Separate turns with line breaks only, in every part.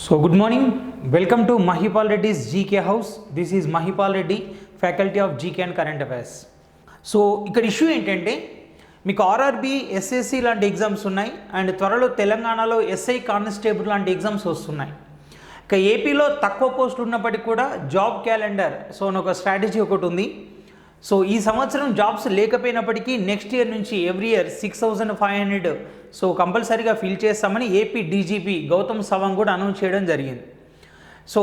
So good morning, welcome to Mahipal Reddy's GK House. This is Mahipal Reddy, Faculty of GK and Current Affairs. So ఇక్కడ issue ఏంటంటే మీకు RRB SSC లాంటి exams ఉన్నాయి and త్వరలో తెలంగాణలో SI constable లాంటి exams వస్తున్నాయి. ఇక ఏపీలో తక్కువ పోస్టులు ఉన్నప్పటికీ కూడా జాబ్ క్యాలెండర్ ఒక స్ట్రాటజీ ఒకటి ఉంది. సో ఈ సంవత్సరం జాబ్స్ లేకపోయినప్పటికీ నెక్స్ట్ ఇయర్ నుంచి ఎవ్రీ ఇయర్ 6,500 కంపల్సరీగా ఫిల్ చేస్తామని ఏపీ డీజీపీ గౌతమ్ సవాంగ్ కూడా అనౌన్స్ చేయడం జరిగింది. సో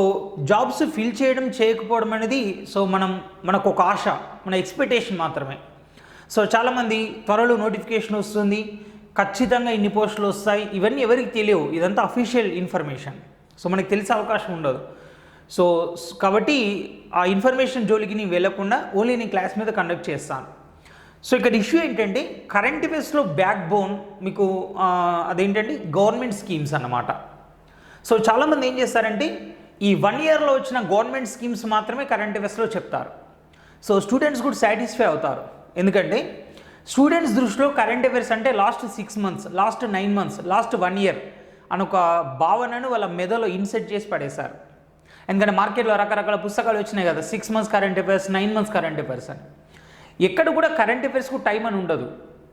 జాబ్స్ ఫిల్ చేయడం చేయకపోవడం అనేది మనకు ఒక ఆశ, మన ఎక్స్పెక్టేషన్ మాత్రమే. సో చాలామంది త్వరలో నోటిఫికేషన్ వస్తుంది, ఖచ్చితంగా ఇన్ని పోస్టులు వస్తాయి, ఇవన్నీ ఎవరికి తెలియవు, ఇదంతా అఫీషియల్ ఇన్ఫర్మేషన్. సో మనకు తెలిసే అవకాశం ఉండదు. సో కాబట్టి ఆ ఇన్ఫర్మేషన్ జోలికి నేను వెళ్ళకుండా ఓన్లీ నేను క్లాస్ మీద కండక్ట్ చేస్తాను. సో ఇక్కడ ఇష్యూ ఏంటంటే కరెంట్ అఫైర్స్లో బ్యాక్ బోన్ మీకు అదేంటంటే గవర్నమెంట్ స్కీమ్స్ అన్నమాట. సో చాలామంది ఏం చేస్తారంటే ఈ 1 ఇయర్లో వచ్చిన గవర్నమెంట్ స్కీమ్స్ మాత్రమే కరెంట్ అఫైర్స్లో చెప్తారు. సో స్టూడెంట్స్ కూడా సాటిస్ఫై అవుతారు, ఎందుకంటే స్టూడెంట్స్ దృష్టిలో కరెంట్ అఫైర్స్ అంటే last 6 months, last 9 months, last 1 year అని ఒక భావనను వాళ్ళ మెదలో ఇన్సెట్ చేసి పడేశారు. ఎందుకంటే మార్కెట్లో రకరకాల పుస్తకాలు వచ్చినాయి కదా, 6 months current affairs, 9 months current affairs అని. ఎక్కడ కూడా కరెంట్ అఫైర్స్కు టైం అని ఉండదు,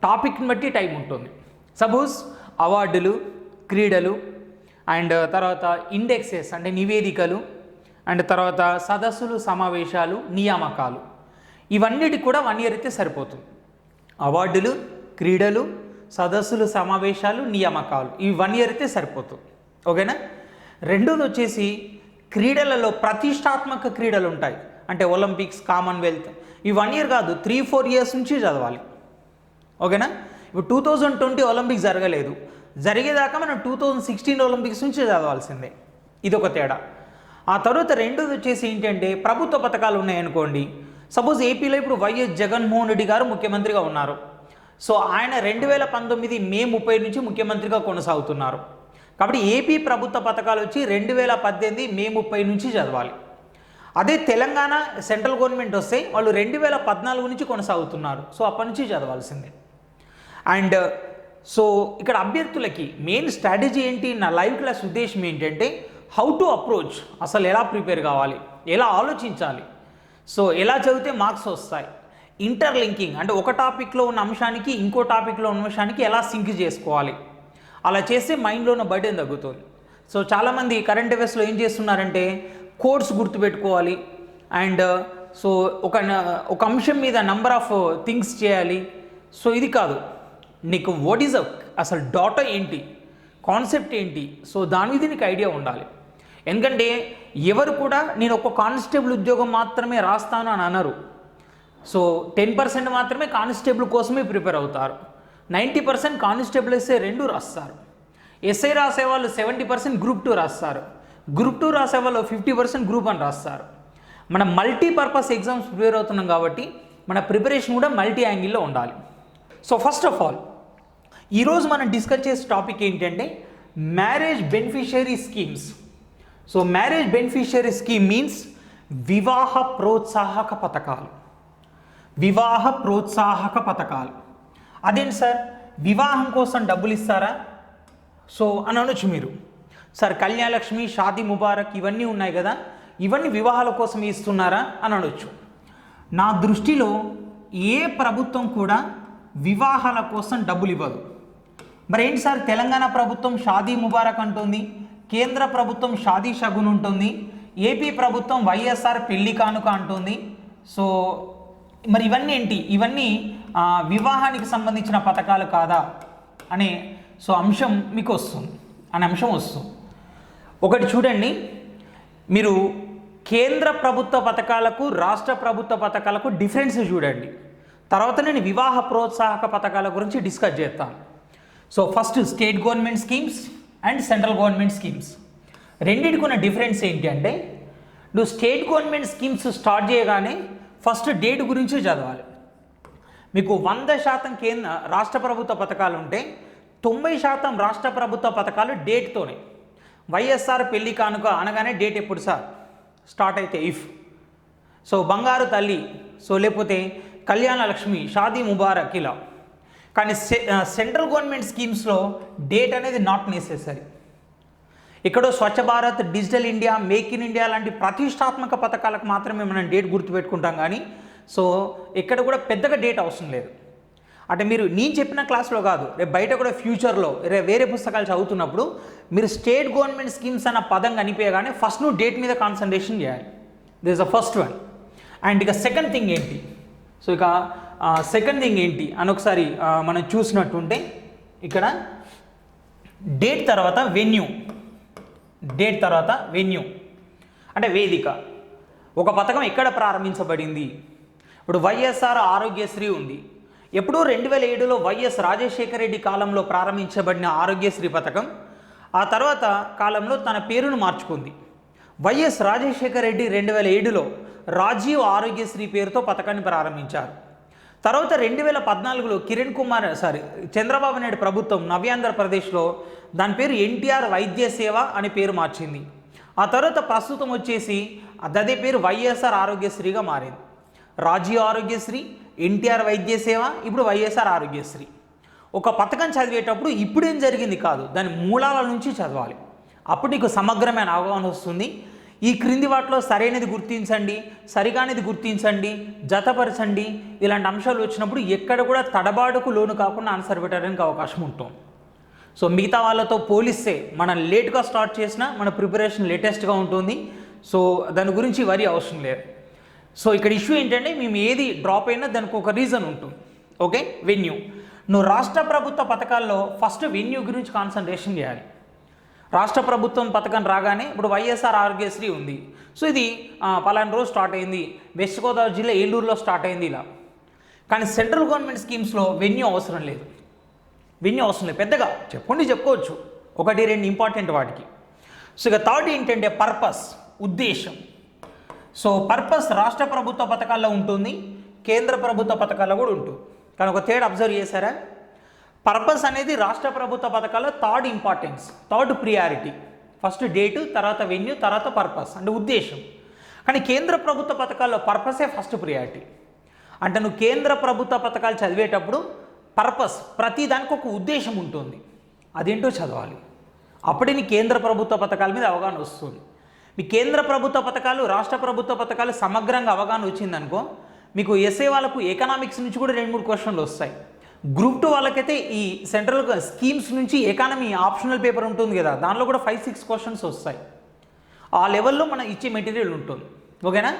టాపిక్ని బట్టి టైం ఉంటుంది. సపోజ్ అవార్డులు, క్రీడలు అండ్ తర్వాత ఇండెక్సెస్ అంటే నివేదికలు అండ్ తర్వాత సదస్సులు, సమావేశాలు, నియామకాలు, ఇవన్నిటికి కూడా 1 year అయితే సరిపోతుంది. అవార్డులు, క్రీడలు, సదస్సులు, సమావేశాలు, నియామకాలు, ఇవి 1 year అయితే సరిపోతుంది. ఓకేనా. రెండోది వచ్చేసి క్రీడలలో ప్రతిష్టాత్మక క్రీడలు ఉంటాయి, అంటే ఒలింపిక్స్, కామన్వెల్త్, ఈ 1 year కాదు, 3-4 years నుంచి చదవాలి. ఓకేనా. ఇప్పుడు 2020 ఒలింపిక్స్ జరగలేదు, జరిగేదాకా మనం 2016 ఒలింపిక్స్ నుంచి చదవాల్సిందే, ఇది ఒక తేడా. ఆ తర్వాత రెండోది వచ్చేసి ఏంటంటే ప్రభుత్వ పథకాలు ఉన్నాయనుకోండి. సపోజ్ ఏపీలో ఇప్పుడు వైఎస్ జగన్మోహన్ రెడ్డి గారు ముఖ్యమంత్రిగా ఉన్నారు. సో ఆయన 2019 May 30 నుంచి ముఖ్యమంత్రిగా కొనసాగుతున్నారు. కాబట్టి ఏపీ ప్రభుత్వ పథకాలు వచ్చి 2018 May 30 నుంచి చదవాలి. అదే తెలంగాణ సెంట్రల్ గవర్నమెంట్ వస్తే వాళ్ళు 2014 నుంచి కొనసాగుతున్నారు. సో అప్పటి నుంచి చదవాల్సిందే. అండ్ సో ఇక్కడ అభ్యర్థులకి మెయిన్ స్ట్రాటజీ ఏంటి, నా లైవ్ క్లాస్ ఉద్దేశం ఏంటంటే హౌ టు అప్రోచ్, అసలు ఎలా ప్రిపేర్ కావాలి, ఎలా ఆలోచించాలి, సో ఎలా చదివితే మార్క్స్ వస్తాయి, ఇంటర్లింకింగ్ అంటే ఒక టాపిక్లో ఉన్న అంశానికి ఇంకో టాపిక్లో ఉన్న అంశానికి ఎలా సింక్ చేసుకోవాలి, అలా చేస్తే మైండ్లో ఉన్న బర్డెన్ తగ్గుతుంది. సో చాలామంది కరెంట్ అఫైర్స్లో ఏం చేస్తున్నారంటే కోడ్స్ గుర్తుపెట్టుకోవాలి అండ్ సో ఒక అంశం మీద నంబర్ ఆఫ్ థింగ్స్ చేయాలి. సో ఇది కాదు, నీకు వాట్ ఈజ్ అసలు డాటా ఏంటి, కాన్సెప్ట్ ఏంటి, సో దాని మీద నీకు ఐడియా ఉండాలి. ఎందుకంటే ఎవరు కూడా నేను ఒక కానిస్టేబుల్ ఉద్యోగం మాత్రమే రాస్తాను అని అనరు. సో 10% మాత్రమే కానిస్టేబుల్ కోసమే ప్రిపేర్ అవుతారు, 90% కానిస్టేబుల్ ఎస్ఐ 2 రాస్తారు. ఎస్ఐ రాసేవాళ్ళు 70% గ్రూప్ 2 రాస్తారు, గ్రూప్ 2 రాసేవాళ్ళు 50% గ్రూప్ 1 రాస్తారు. మనం మల్టీపర్పస్ ఎగ్జామ్స్ ప్రిపేర్ అవుతున్నాం కాబట్టి మన ప్రిపరేషన్ కూడా మల్టీ యాంగిల్లో ఉండాలి. సో ఫస్ట్ ఆఫ్ ఆల్ ఈరోజు మనం డిస్కస్ చేసే టాపిక్ ఏంటంటే marriage beneficiary schemes. So marriage beneficiary scheme means వివాహ ప్రోత్సాహక పథకాలు. వివాహ ప్రోత్సాహక పథకాలు అదేంటి సార్, వివాహం కోసం డబ్బులు ఇస్తారా సో అని అనొచ్చు మీరు. సార్ కళ్యాణలక్ష్మి, షాదీ ముబారక్ ఇవన్నీ ఉన్నాయి కదా, ఇవన్నీ వివాహాల కోసం ఇస్తున్నారా అని అనొచ్చు. నా దృష్టిలో ఏ ప్రభుత్వం కూడా వివాహాల కోసం డబ్బులు ఇవ్వదు. మరి ఏంటి సార్, తెలంగాణ ప్రభుత్వం షాదీ ముబారక్ అంటుంది, కేంద్ర ప్రభుత్వం షాదీ షగున్ ఉంటుంది, ఏపీ ప్రభుత్వం వైఎస్ఆర్ పెళ్లి కానుక అంటుంది. సో మరి ఇవన్నీ ఏంటి, ఇవన్నీ వివాహానికి సంబంధించిన పథకాలు కాదా అనే అంశం మీకు వస్తుంది, అంశం వస్తుంది. ఒకటి చూడండి, మీరు కేంద్ర ప్రభుత్వ పథకాలకు రాష్ట్ర ప్రభుత్వ పథకాలకు డిఫరెన్స్ చూడండి, తర్వాత నేను వివాహ ప్రోత్సాహక పథకాల గురించి డిస్కస్ చేస్తాను. So first state government schemes and central government schemes, రెండింటికి ఉన్న డిఫరెన్స్ ఏంటి అంటే నువ్వు స్టేట్ గవర్నమెంట్ స్కీమ్స్ స్టార్ట్ చేయగానే ఫస్ట్ డేట్ గురించి చదవాలి. మీకు 100% రాష్ట్ర ప్రభుత్వ పథకాలు ఉంటే 90% రాష్ట్ర ప్రభుత్వ పథకాలు డేట్తోనే. వైఎస్ఆర్ పెళ్లి కానుక అనగానే డేట్ ఎప్పుడు సార్ స్టార్ట్ అయితే ఇఫ్, సో బంగారు తల్లి, సో లేకపోతే కళ్యాణ లక్ష్మి, షాదీ ముబారక్ ఇలా. కానీ సెంట్రల్ గవర్నమెంట్ స్కీమ్స్లో డేట్ అనేది నాట్ నెసెసరీ. ఎక్కడో Swachh Bharat, digital India, make in India లాంటి ప్రతిష్టాత్మక పథకాలకు మాత్రమే మనం డేట్ గుర్తుపెట్టుకుంటాం. కానీ సో ఎక్కడ కూడా పెద్దగా డేట్ అవసరం లేదు. అంటే మీరు నేను చెప్పిన క్లాస్లో కాదు, రేపు బయట కూడా ఫ్యూచర్లో వేరే పుస్తకాలు చదువుతున్నప్పుడు మీరు స్టేట్ గవర్నమెంట్ స్కీమ్స్ అన్న పదం కనిపించగానే ఫస్ట్ నువ్వు డేట్ మీద కాన్సన్ట్రేషన్ చేయాలి. This is the first one. And ఇక సెకండ్ థింగ్ ఏంటి, సో ఇక సెకండ్ థింగ్ ఏంటి అని ఒకసారి మనం చూసినట్టుంటే ఇక్కడ డేట్ తర్వాత వెన్యూ. డేట్ తర్వాత వెన్యూ అంటే వేదిక. ఒక పథకం ఎక్కడ ప్రారంభించబడింది? ఇప్పుడు వైఎస్ఆర్ ఆరోగ్యశ్రీ ఉంది. ఎప్పుడూ 2007లో వైఎస్ రాజశేఖర రెడ్డి కాలంలో ప్రారంభించబడిన ఆరోగ్యశ్రీ పథకం ఆ తర్వాత కాలంలో తన పేరును మార్చుకుంది. వైఎస్ రాజశేఖర రెడ్డి 2007లో రాజీవ్ ఆరోగ్యశ్రీ పేరుతో పథకాన్ని ప్రారంభించారు. తర్వాత 2014లో చంద్రబాబు నాయుడు ప్రభుత్వం నవ్యాంధ్రప్రదేశ్లో దాని పేరు ఎన్టీఆర్ వైద్య సేవ అనే పేరు మార్చింది. ఆ తర్వాత ప్రస్తుతం వచ్చేసి అదే పేరు వైఎస్ఆర్ ఆరోగ్యశ్రీగా మారింది. రాజీవ్ ఆరోగ్యశ్రీ, ఎన్టీఆర్ వైద్య సేవ, ఇప్పుడు వైఎస్ఆర్ ఆరోగ్యశ్రీ. ఒక పథకం చదివేటప్పుడు ఇప్పుడేం జరిగింది కాదు, దాని మూలాల నుంచి చదవాలి. అప్పుడు నీకు సమగ్రమైన అవగాహన వస్తుంది. ఈ క్రింది వాటిలో సరైనది గుర్తించండి, సరిగానిది గుర్తించండి, జతపరచండి, ఇలాంటి అంశాలు వచ్చినప్పుడు ఎక్కడ కూడా తడబాటుకు లోను కాకుండా ఆన్సర్ పెట్టడానికి అవకాశం ఉంటుంది. సో మిగతా వాళ్ళతో పోలిస్తే మనం లేట్గా స్టార్ట్ చేసినా మన ప్రిపరేషన్ లేటెస్ట్గా ఉంటుంది. సో దాని గురించి వరి అవసరం లేదు. సో ఇక్కడ ఇష్యూ ఏంటంటే మేము ఏది డ్రాప్ అయినా దానికి ఒక రీజన్ ఉంటుంది. Okay, venue. నువ్వు రాష్ట్ర ప్రభుత్వ పథకాల్లో ఫస్ట్ వెన్యూ గురించి కాన్సన్ట్రేషన్ చేయాలి. రాష్ట్ర ప్రభుత్వం పథకం రాగానే ఇప్పుడు వైఎస్ఆర్ ఆరోగ్యశ్రీ ఉంది. సో ఇది పలానా రోజు స్టార్ట్ అయింది, వెస్ట్ గోదావరి జిల్లా ఏలూరులో స్టార్ట్ అయింది ఇలా. కానీ సెంట్రల్ గవర్నమెంట్ స్కీమ్స్లో వెన్యూ అవసరం లేదు. వెన్యూ అవసరం లేదు, పెద్దగా చెప్పుకోవచ్చు 1-2 ఇంపార్టెంట్ వాటికి. సో ఇక థర్డ్ ఏంటంటే పర్పస్, ఉద్దేశం. సో పర్పస్ రాష్ట్ర ప్రభుత్వ పథకాల్లో ఉంటుంది, కేంద్ర ప్రభుత్వ పథకాల్లో కూడా ఉంటుంది. కానీ ఒక తేడా అబ్జర్వ్ చేశారా? పర్పస్ అనేది రాష్ట్ర ప్రభుత్వ పథకాల్లో third importance, third priority. First date, తర్వాత వెన్యూ, తర్వాత పర్పస్ అంటే ఉద్దేశం. కానీ కేంద్ర ప్రభుత్వ పథకాల్లో పర్పసే ఫస్ట్ ప్రియారిటీ. అంటే నువ్వు కేంద్ర ప్రభుత్వ పథకాలు చదివేటప్పుడు పర్పస్, ప్రతి దానికి ఒక ఉద్దేశం ఉంటుంది, అదేంటో చదవాలి. అప్పుడే నీ కేంద్ర ప్రభుత్వ పథకాల మీద అవగాహన వస్తుంది. మీ కేంద్ర ప్రభుత్వ పథకాలు, రాష్ట్ర ప్రభుత్వ పథకాలు సమగ్రంగా అవగాహన వచ్చిందనుకో, మీకు ఎస్ఏ వాళ్ళకు ఎకనామిక్స్ నుంచి కూడా 2-3 క్వశ్చన్లు వస్తాయి. గ్రూప్ 2 వాళ్ళకైతే ఈ సెంట్రల్ స్కీమ్స్ నుంచి ఎకానమీ ఆప్షనల్ పేపర్ ఉంటుంది కదా, దానిలో కూడా 5-6 క్వశ్చన్స్ వస్తాయి. ఆ లెవెల్లో మనం ఇచ్చే మెటీరియల్ ఉంటుంది. ఓకేనా?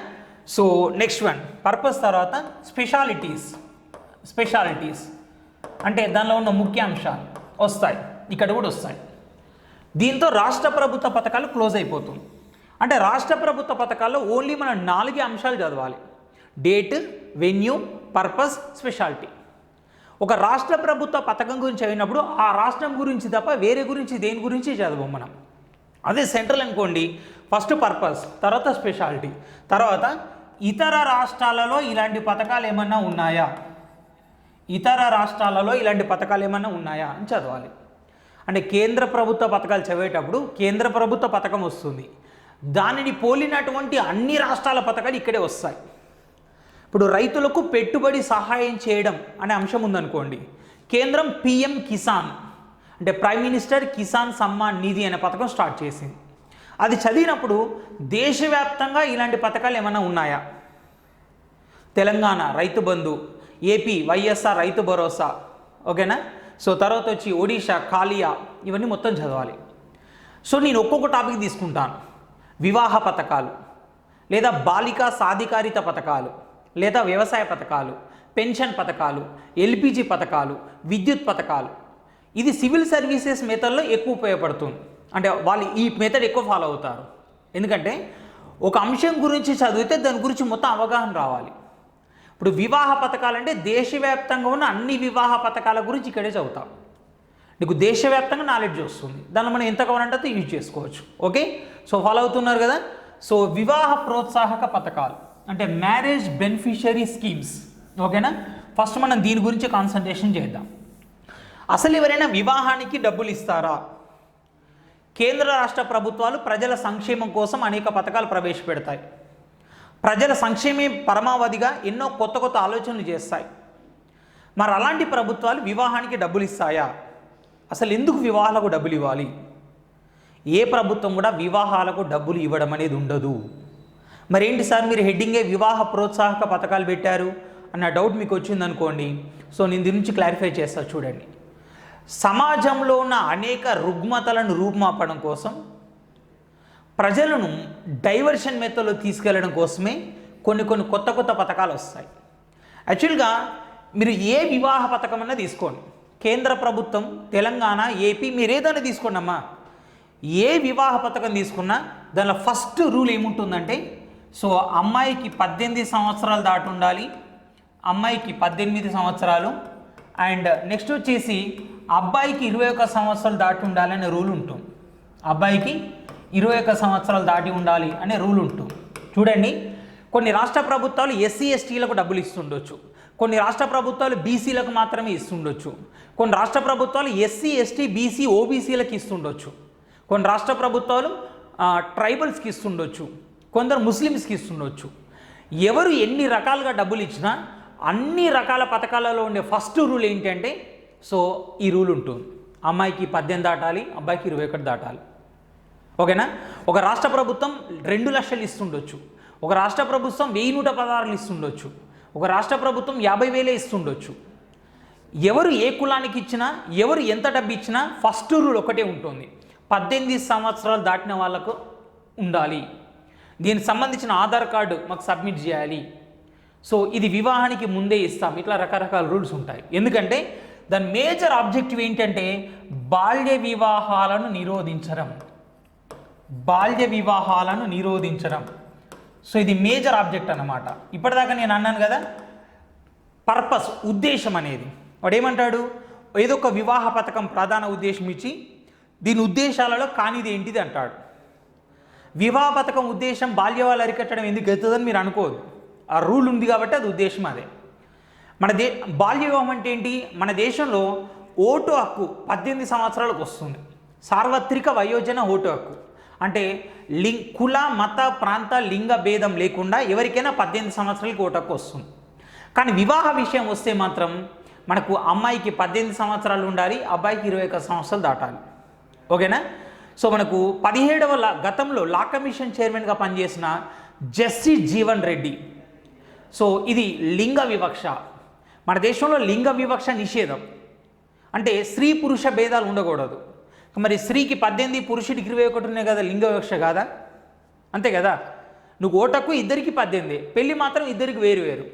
సో నెక్స్ట్ వన్ పర్పస్ తర్వాత స్పెషాలిటీస్ అంటే దానిలో ఉన్న ముఖ్యాంశాలు వస్తాయి, ఇక్కడ కూడా వస్తాయి. దీంతో రాష్ట్ర ప్రభుత్వ పథకాలు క్లోజ్ అయిపోతుంది. అంటే రాష్ట్ర ప్రభుత్వ పథకాల్లో ఓన్లీ మనం 4 అంశాలు చదవాలి: డేట్, వెన్యూ, పర్పస్, స్పెషాలిటీ. ఒక రాష్ట్ర ప్రభుత్వ పథకం గురించి అయినప్పుడు ఆ రాష్ట్రం గురించి తప్ప వేరే గురించి దేని గురించి చదవం మనం. అదే సెంట్రల్ అనుకోండి, ఫస్ట్ పర్పస్, తర్వాత స్పెషాలిటీ, తర్వాత ఇతర రాష్ట్రాలలో ఇలాంటి పథకాలు ఏమన్నా ఉన్నాయా, అని చదవాలి. అంటే కేంద్ర ప్రభుత్వ పథకాలు చదివేటప్పుడు కేంద్ర ప్రభుత్వ పథకం వస్తుంది, దానిని పోలినటువంటి అన్ని రాష్ట్రాల పథకాలు ఇక్కడే వస్తాయి. ఇప్పుడు రైతులకు పెట్టుబడి సహాయం చేయడం అనే అంశం ఉందనుకోండి, కేంద్రం పిఎం కిసాన్ అంటే ప్రైమ్ మినిస్టర్ కిసాన్ సమ్మాన్ నిధి అనే పథకం స్టార్ట్ చేసింది. అది చదివినప్పుడు దేశవ్యాప్తంగా ఇలాంటి పథకాలు ఏమైనా ఉన్నాయా? తెలంగాణ రైతు బంధు, ఏపీ వైఎస్ఆర్ రైతు భరోసా, ఓకేనా? సో తర్వాత వచ్చి ఒడిషా కాలియా, ఇవన్నీ మొత్తం చదవాలి. సో నేను ఒక్కొక్క టాపిక్ తీసుకుంటాను. వివాహ పథకాలు, లేదా బాలికా సాధికారిత పథకాలు, లేదా వ్యవసాయ పథకాలు, పెన్షన్ పథకాలు, ఎల్పిజి పథకాలు, విద్యుత్ పథకాలు. ఇది సివిల్ సర్వీసెస్ మెథడ్లో ఎక్కువ ఉపయోగపడుతుంది. అంటే వాళ్ళు ఈ మెథడ్ ఎక్కువ ఫాలో అవుతారు. ఎందుకంటే ఒక అంశం గురించి చదివితే దాని గురించి మొత్తం అవగాహన రావాలి. ఇప్పుడు వివాహ పథకాలు అంటే దేశవ్యాప్తంగా ఉన్న అన్ని వివాహ పథకాల గురించి ఇక్కడే చదువుతాం. నీకు దేశవ్యాప్తంగా నాలెడ్జ్ వస్తుంది, దానిలో మనం ఎంత కావాలంటే యూజ్ చేసుకోవచ్చు. ఓకే, సో ఫాలో అవుతున్నారు కదా. సో వివాహ ప్రోత్సాహక పథకాలు అంటే మ్యారేజ్ బెనిఫిషరీ స్కీమ్స్, ఓకేనా? ఫస్ట్ మనం దీని గురించి కాన్సన్ట్రేషన్ చేద్దాం. అసలు ఎవరైనా వివాహానికి డబ్బులు ఇస్తారా? కేంద్ర రాష్ట్ర ప్రభుత్వాలు ప్రజల సంక్షేమం కోసం అనేక పథకాలు ప్రవేశపెడతాయి. ప్రజల సంక్షేమే పరమావధిగా ఎన్నో కొత్త ఆలోచనలు చేస్తాయి. మరి అలాంటి ప్రభుత్వాలు వివాహానికి డబ్బులు ఇస్తాయా? అసలు ఎందుకు వివాహాలకు డబ్బులు ఇవ్వాలి? ఏ ప్రభుత్వం కూడా వివాహాలకు డబ్బులు ఇవ్వడం అనేది ఉండదు. మరేంటి సార్ మీరు హెడ్డింగే వివాహ ప్రోత్సాహక పథకాలు పెట్టారు అన్న డౌట్ మీకు వచ్చిందనుకోండి. సో నేను దీని నుంచి క్లారిఫై చేస్తా చూడండి. సమాజంలో ఉన్న అనేక రుగ్మతలను రూపుమాపడం కోసం, ప్రజలను డైవర్షన్ మెథడ్లో తీసుకెళ్లడం కోసమే కొన్ని కొత్త పథకాలు వస్తాయి. యాక్చువల్గా మీరు ఏ వివాహ పథకం అన్నా తీసుకోండి, కేంద్ర ప్రభుత్వం, తెలంగాణ, ఏపీ, మీరు ఏదైనా తీసుకోండి అమ్మా. ఏ వివాహ పథకం తీసుకున్నా దానిలో ఫస్ట్ రూల్ ఏముంటుందంటే, సో అమ్మాయికి 18 సంవత్సరాలు దాటి ఉండాలి, అమ్మాయికి 18 సంవత్సరాలు, అండ్ నెక్స్ట్ వచ్చేసి అబ్బాయికి 21 సంవత్సరాలు దాటి ఉండాలి అనే రూల్ ఉంటుంది. అబ్బాయికి 21 సంవత్సరాలు దాటి ఉండాలి అనే రూల్ ఉంటుంది. చూడండి, కొన్ని రాష్ట్ర ప్రభుత్వాలు ఎస్సీ ఎస్టీలకు డబ్బులు ఇస్తుండొచ్చు, కొన్ని రాష్ట్ర ప్రభుత్వాలు బీసీలకు మాత్రమే ఇస్తుండొచ్చు, కొన్ని రాష్ట్ర ప్రభుత్వాలు ఎస్సీ ఎస్టీ బీసీ ఓబీసీలకు ఇస్తుండొచ్చు, కొన్ని రాష్ట్ర ప్రభుత్వాలు ట్రైబల్స్కి ఇస్తుండొచ్చు, కొందరు ముస్లిమ్స్కి ఇస్తుండొచ్చు. ఎవరు ఎన్ని రకాలుగా డబ్బులు ఇచ్చినా అన్ని రకాల పథకాలలో ఉండే ఫస్ట్ రూల్ ఏంటంటే, సో ఈ రూల్ ఉంటుంది, అమ్మాయికి 18 దాటాలి, అబ్బాయికి 21 దాటాలి. ఓకేనా? ఒక రాష్ట్ర ప్రభుత్వం 2 లక్షలు ఇస్తుండొచ్చు, ఒక రాష్ట్ర ప్రభుత్వం 1116 ఇస్తుండొచ్చు, ఒక రాష్ట్ర ప్రభుత్వం 50,000 ఇస్తుండొచ్చు. ఎవరు ఏ కులానికి ఇచ్చినా, ఎవరు ఎంత డబ్బు ఇచ్చినా ఫస్ట్ రూల్ ఒకటే ఉంటుంది, 18 సంవత్సరాలు దాటిన వాళ్ళకు ఉండాలి, దీనికి సంబంధించిన ఆధార్ కార్డు మాకు సబ్మిట్ చేయాలి. సో ఇది వివాహానికి ముందే ఇస్తాం. ఇట్లా రకరకాల రూల్స్ ఉంటాయి. ఎందుకంటే దాని మేజర్ ఆబ్జెక్టివ్ ఏంటంటే బాల్య వివాహాలను నిరోధించడం, బాల్య వివాహాలను నిరోధించడం. సో ఇది మేజర్ ఆబ్జెక్ట్ అన్నమాట. ఇప్పటిదాకా నేను అన్నాను కదా, పర్పస్, ఉద్దేశం అనేది. వాడు ఏమంటాడు, ఏదో ఒక వివాహ పథకం ప్రధాన ఉద్దేశం ఇచ్చి దీని ఉద్దేశాలలో కానిది ఏంటిది అంటాడు. వివాహ పథకం ఉద్దేశం బాల్యవాళ్ళు అరికట్టడం ఎందుకు అవుతుందని మీరు అనుకోదు, ఆ రూల్ ఉంది కాబట్టి అది ఉద్దేశం అదే. బాల్య వివాహం అంటే ఏంటి, మన దేశంలో ఓటు హక్కు 18 సంవత్సరాలకు వస్తుంది. సార్వత్రిక వయోజన ఓటు హక్కు అంటే కుల మత ప్రాంత లింగ భేదం లేకుండా ఎవరికైనా 18 సంవత్సరాలకి ఓటు హక్కు వస్తుంది. కానీ వివాహ విషయం వస్తే మాత్రం మనకు అమ్మాయికి 18 సంవత్సరాలు ఉండాలి, అబ్బాయికి 21 సంవత్సరాలు దాటాలి. ఓకేనా? సో మనకు 17వ గతంలో లా కమిషన్ చైర్మన్గా పనిచేసిన జస్సి జీవన్ రెడ్డి. సో ఇది లింగ వివక్ష, మన దేశంలో లింగ వివక్ష నిషేధం అంటే స్త్రీ పురుష భేదాలు ఉండకూడదు. మరి స్త్రీకి 18, పురుషుడికి 21 ఉన్నాయి కదా, లింగ వివక్ష కాదా? అంతే కదా. నువ్వు ఓటకు ఇద్దరికి 18, పెళ్ళి మాత్రం ఇద్దరికి వేరు.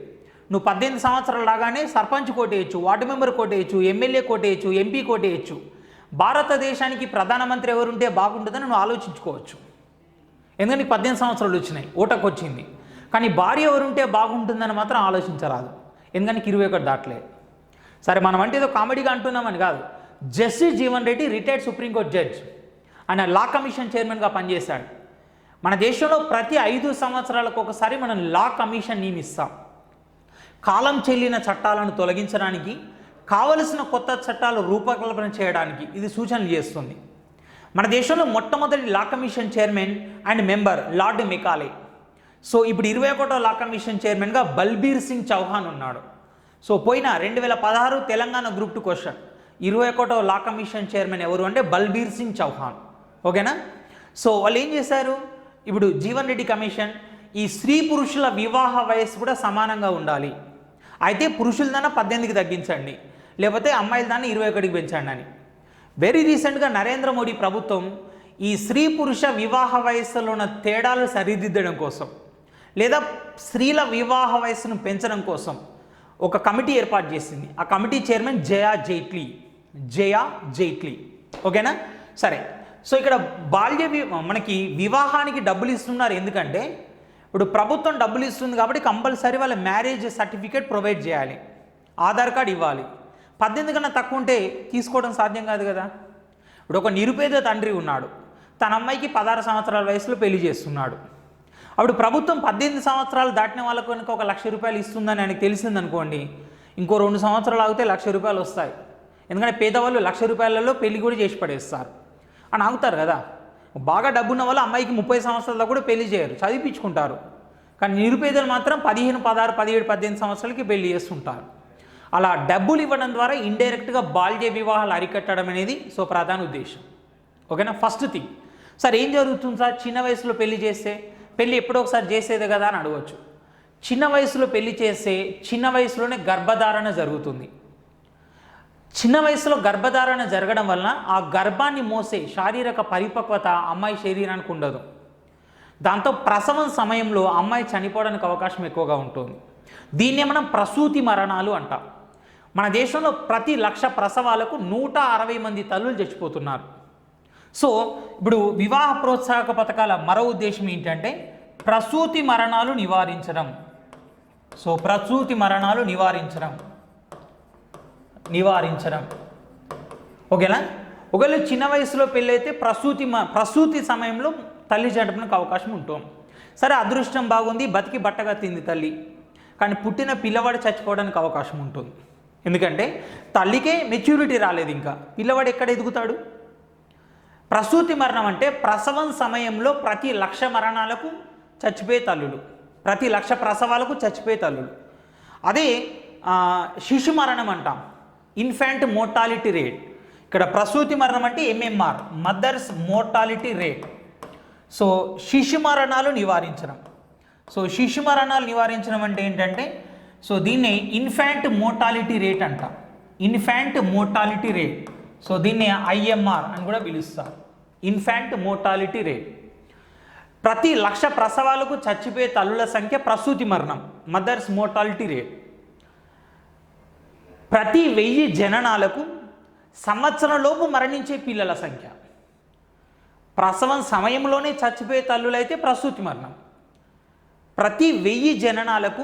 నువ్వు 18 సంవత్సరాలు లాగానే సర్పంచ్ కోటేయచ్చు, వార్డు మెంబర్ కోటేయచ్చు, ఎమ్మెల్యే కోటేయచ్చు, ఎంపీ కోటేయచ్చు. భారతదేశానికి ప్రధానమంత్రి ఎవరుంటే బాగుంటుందని నువ్వు ఆలోచించుకోవచ్చు. ఎందుకంటే 18 సంవత్సరాలు వచ్చినాయి, ఓటకు వచ్చింది. కానీ భార్య ఎవరుంటే బాగుంటుందని మాత్రం ఆలోచించరాదు, ఎందుకంటే 21 దాటలేదు. సరే, మనం అంటే ఏదో కామెడీగా అంటున్నామని కాదు. Justice Jeevan Reddy retired supreme court judge, ఆయన లా కమిషన్ చైర్మన్గా పనిచేశాడు. మన దేశంలో ప్రతి 5 సంవత్సరాలకు ఒకసారి మనం లా కమిషన్ నియమిస్తాం. కాలం చెల్లిన చట్టాలను తొలగించడానికి, కావలసిన కొత్త చట్టాలు రూపకల్పన చేయడానికి ఇది సూచనలు చేస్తుంది. మన దేశంలో మొట్టమొదటి law commission chairman and member lord Macaulay. So ఇప్పుడు 21వ లా కమిషన్ చైర్మన్గా బల్బీర్ సింగ్ చౌహాన్ ఉన్నాడు. సో పోయిన 2016 తెలంగాణ గ్రూప్ 2 క్వశ్చన్, 21వ లా కమిషన్ చైర్మన్ ఎవరు అంటే బల్బీర్ సింగ్ చౌహాన్. ఓకేనా? సో వాళ్ళు ఏం చేశారు, ఇప్పుడు జీవన్ రెడ్డి కమిషన్ ఈ స్త్రీ పురుషుల వివాహ వయస్సు కూడా సమానంగా ఉండాలి, అయితే పురుషుల దాన్ని 18కి తగ్గించండి, లేకపోతే అమ్మాయిల దాన్ని 21కి పెంచండి అని. వెరీ రీసెంట్గా నరేంద్ర మోడీ ప్రభుత్వం ఈ స్త్రీ పురుష వివాహ వయస్సులో ఉన్న తేడాలు సరిదిద్దడం కోసం, లేదా స్త్రీల వివాహ వయస్సును పెంచడం కోసం ఒక కమిటీ ఏర్పాటు చేసింది. ఆ కమిటీ చైర్మన్ జయా జైట్లీ. ఓకేనా? సరే, సో ఇక్కడ మనకి వివాహానికి డబ్బులు ఇస్తున్నారు. ఎందుకంటే ఇప్పుడు ప్రభుత్వం డబ్బులు ఇస్తుంది కాబట్టి కంపల్సరీ వాళ్ళ మ్యారేజ్ సర్టిఫికేట్ ప్రొవైడ్ చేయాలి, ఆధార్ కార్డు ఇవ్వాలి. 18 కన్నా తక్కువ ఉంటే తీసుకోవడం సాధ్యం కాదు కదా. ఇప్పుడు ఒక నిరుపేద తండ్రి ఉన్నాడు, తన అమ్మాయికి 16 సంవత్సరాల వయసులో పెళ్లి చేస్తున్నాడు. అప్పుడు ప్రభుత్వం 18 సంవత్సరాలు దాటిన వాళ్ళకు కనుక ఒక ₹1,00,000 ఇస్తుందని ఆయనకు తెలిసిందనుకోండి, ఇంకో 2 సంవత్సరాలు ఆగితే ₹1,00,000 వస్తాయి. ఎందుకంటే పేదవాళ్ళు ₹1,00,000 పెళ్లి కూడా చేసి పడేస్తారు అని ఆగుతారు కదా. బాగా డబ్బున్న వాళ్ళు అమ్మాయికి 30 సంవత్సరాల్లో కూడా పెళ్లి చేయరు, చదివించుకుంటారు. కానీ నిరుపేదలు మాత్రం 15, 16, 17, 18 సంవత్సరాలకి పెళ్లి చేస్తుంటారు. అలా డబ్బులు ఇవ్వడం ద్వారా ఇండైరెక్ట్గా బాల్య వివాహాలు అరికట్టడం అనేది సో ప్రధాన ఉద్దేశం. ఓకేనా? First thing. సార్ ఏం జరుగుతుంది సార్ చిన్న వయసులో పెళ్లి చేస్తే? పెళ్ళి ఎప్పుడో ఒకసారి చేసేదే కదా అని అడగవచ్చు. చిన్న వయసులో పెళ్లి చేస్తే చిన్న వయసులోనే గర్భధారణ జరుగుతుంది. చిన్న వయసులో గర్భధారణ జరగడం వలన ఆ గర్భాన్ని మోసే శారీరక పరిపక్వత అమ్మాయి శరీరానికి ఉండదు. దాంతో ప్రసవం సమయంలో అమ్మాయి చనిపోవడానికి అవకాశం ఎక్కువగా ఉంటుంది. దీన్నే మనం ప్రసూతి మరణాలు అంటాం. మన దేశంలో ప్రతి 1,00,000 ప్రసవాలకు 160 మంది తల్లులు చచ్చిపోతున్నారు. సో ఇప్పుడు వివాహ ప్రోత్సాహక పథకాల మరో ఉద్దేశం ఏంటంటే ప్రసూతి మరణాలు నివారించడం. సో ప్రసూతి మరణాలు నివారించడం ఓకేనా. ఒకవేళ చిన్న వయసులో పెళ్ళైతే ప్రసూతి సమయంలో తల్లి చనిపోవడానికి అవకాశం ఉంటుంది. సరే అదృష్టం బాగుంది, బతికి బట్టగత్తింది తల్లి, కానీ పుట్టిన పిల్లవాడు చచ్చిపోవడానికి అవకాశం ఉంటుంది. ఎందుకంటే తల్లికే మెచ్యూరిటీ రాలేదు, ఇంకా పిల్లవాడు ఎక్కడ ఎదుగుతాడు? ప్రసూతి మరణం అంటే ప్రసవం సమయంలో ప్రతి 1,00,000 మరణాలకు చచ్చిపోయే తల్లులు, ప్రతి 1,00,000 ప్రసవాలకు చచ్చిపోయే తల్లులు. అదే శిశు మరణం అంటాం, ఇన్ఫాంట్ మోర్టాలిటీ రేట్. ఇక్కడ ప్రసూతి మరణం అంటే MMR, mothers mortality rate. So శిశు మరణాలు నివారించడం. సో శిశు మరణాలు నివారించడం అంటే ఏంటంటే సో దీన్ని ఇన్ఫాంట్ మోర్టాలిటీ రేట్ అంటాం, ఇన్ఫాంట్ మోర్టాలిటీ రేట్. సో దీన్ని IMR అని కూడా పిలుస్తారు, ఇన్ఫాంట్ మోర్టాలిటీ రేట్. ప్రతి 1,00,000 ప్రసవాలకు చచ్చిపోయే తల్లుల సంఖ్య ప్రసూతి మరణం, మదర్స్ మోర్టాలిటీ రేట్. ప్రతి 1000 జననాలకు సంవత్సరంలోపు మరణించే పిల్లల సంఖ్య. ప్రసవం సమయంలోనే చచ్చిపోయే తల్లులైతే ప్రసూతి మరణం. ప్రతి 1000 జననాలకు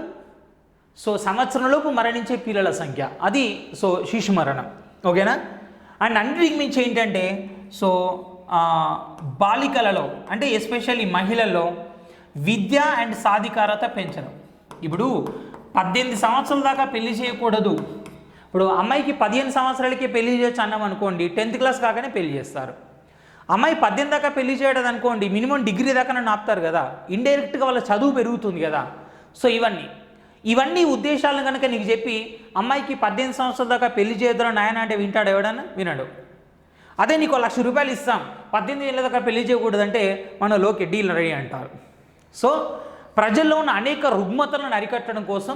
సో సంవత్సరంలోపు మరణించే పిల్లల సంఖ్య, అది సో శిశు మరణం. ఓకేనా. అండ్ అన్నిటికి మించి ఏంటంటే సో బాలికలలో అంటే ఎస్పెషల్లీ మహిళల్లో విద్య అండ్ సాధికారత పెంచడం. ఇప్పుడు 18 సంవత్సరాల దాకా పెళ్లి చేయకూడదు. ఇప్పుడు అమ్మాయికి 15 సంవత్సరాలకే పెళ్లి చేయొచ్చు అన్నాం అనుకోండి, 10th క్లాస్ కాగానే పెళ్లి చేస్తారు. అమ్మాయి 18 దాకా పెళ్లి చేయడం అనుకోండి, మినిమం డిగ్రీ దాకా నన్ను ఆపుతారు కదా, ఇండైరెక్ట్గా వాళ్ళ చదువు పెరుగుతుంది కదా. సో ఇవన్నీ ఉద్దేశాలను కనుక నీకు చెప్పి అమ్మాయికి 18 సంవత్సరాల దాకా పెళ్లి చేయొద్దని నాయన అంటే వింటాడు ఎవడన్నా? వినడు. అదే నీకు 1,00,000 రూపాయలు ఇస్తాం 18 ఏళ్ళ దాకా పెళ్లి చేయకూడదంటే మన లోకి డీల్ రెడీ అంటారు. సో ప్రజల్లో ఉన్న అనేక రుగ్మతలను అరికట్టడం కోసం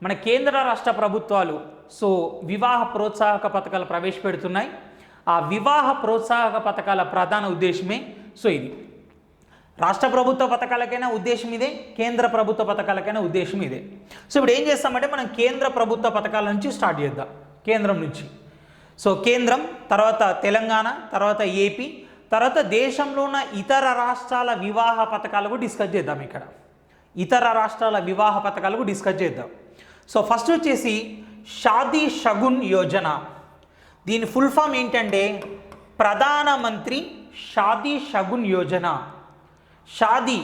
మన కేంద్ర రాష్ట్ర ప్రభుత్వాలు సో వివాహ ప్రోత్సాహక పథకాలు ప్రవేశపెడుతున్నాయి. ఆ వివాహ ప్రోత్సాహక పథకాల ప్రధాన ఉద్దేశమే సో ఇది. రాష్ట్ర ప్రభుత్వ పథకాలకైనా ఉద్దేశం ఇదే, కేంద్ర ప్రభుత్వ పథకాలకైనా ఉద్దేశం ఇదే. సో ఇప్పుడు ఏం చేస్తామంటే మనం కేంద్ర ప్రభుత్వ పథకాల నుంచి స్టార్ట్ చేద్దాం. కేంద్రం నుంచి సో కేంద్రం, తర్వాత తెలంగాణ, తర్వాత ఏపీ, తర్వాత దేశంలో ఉన్న ఇతర రాష్ట్రాల వివాహ పథకాలకు డిస్కస్ చేద్దాం. ఇక్కడ ఇతర రాష్ట్రాల వివాహ పథకాలకు డిస్కస్ చేద్దాం. సో ఫస్ట్ వచ్చేసి షాదీ షగున్ యోజన. దీని ఫుల్ ఫామ్ ఏంటంటే ప్రధానమంత్రి షాదీ షగున్ యోజన. షాదీ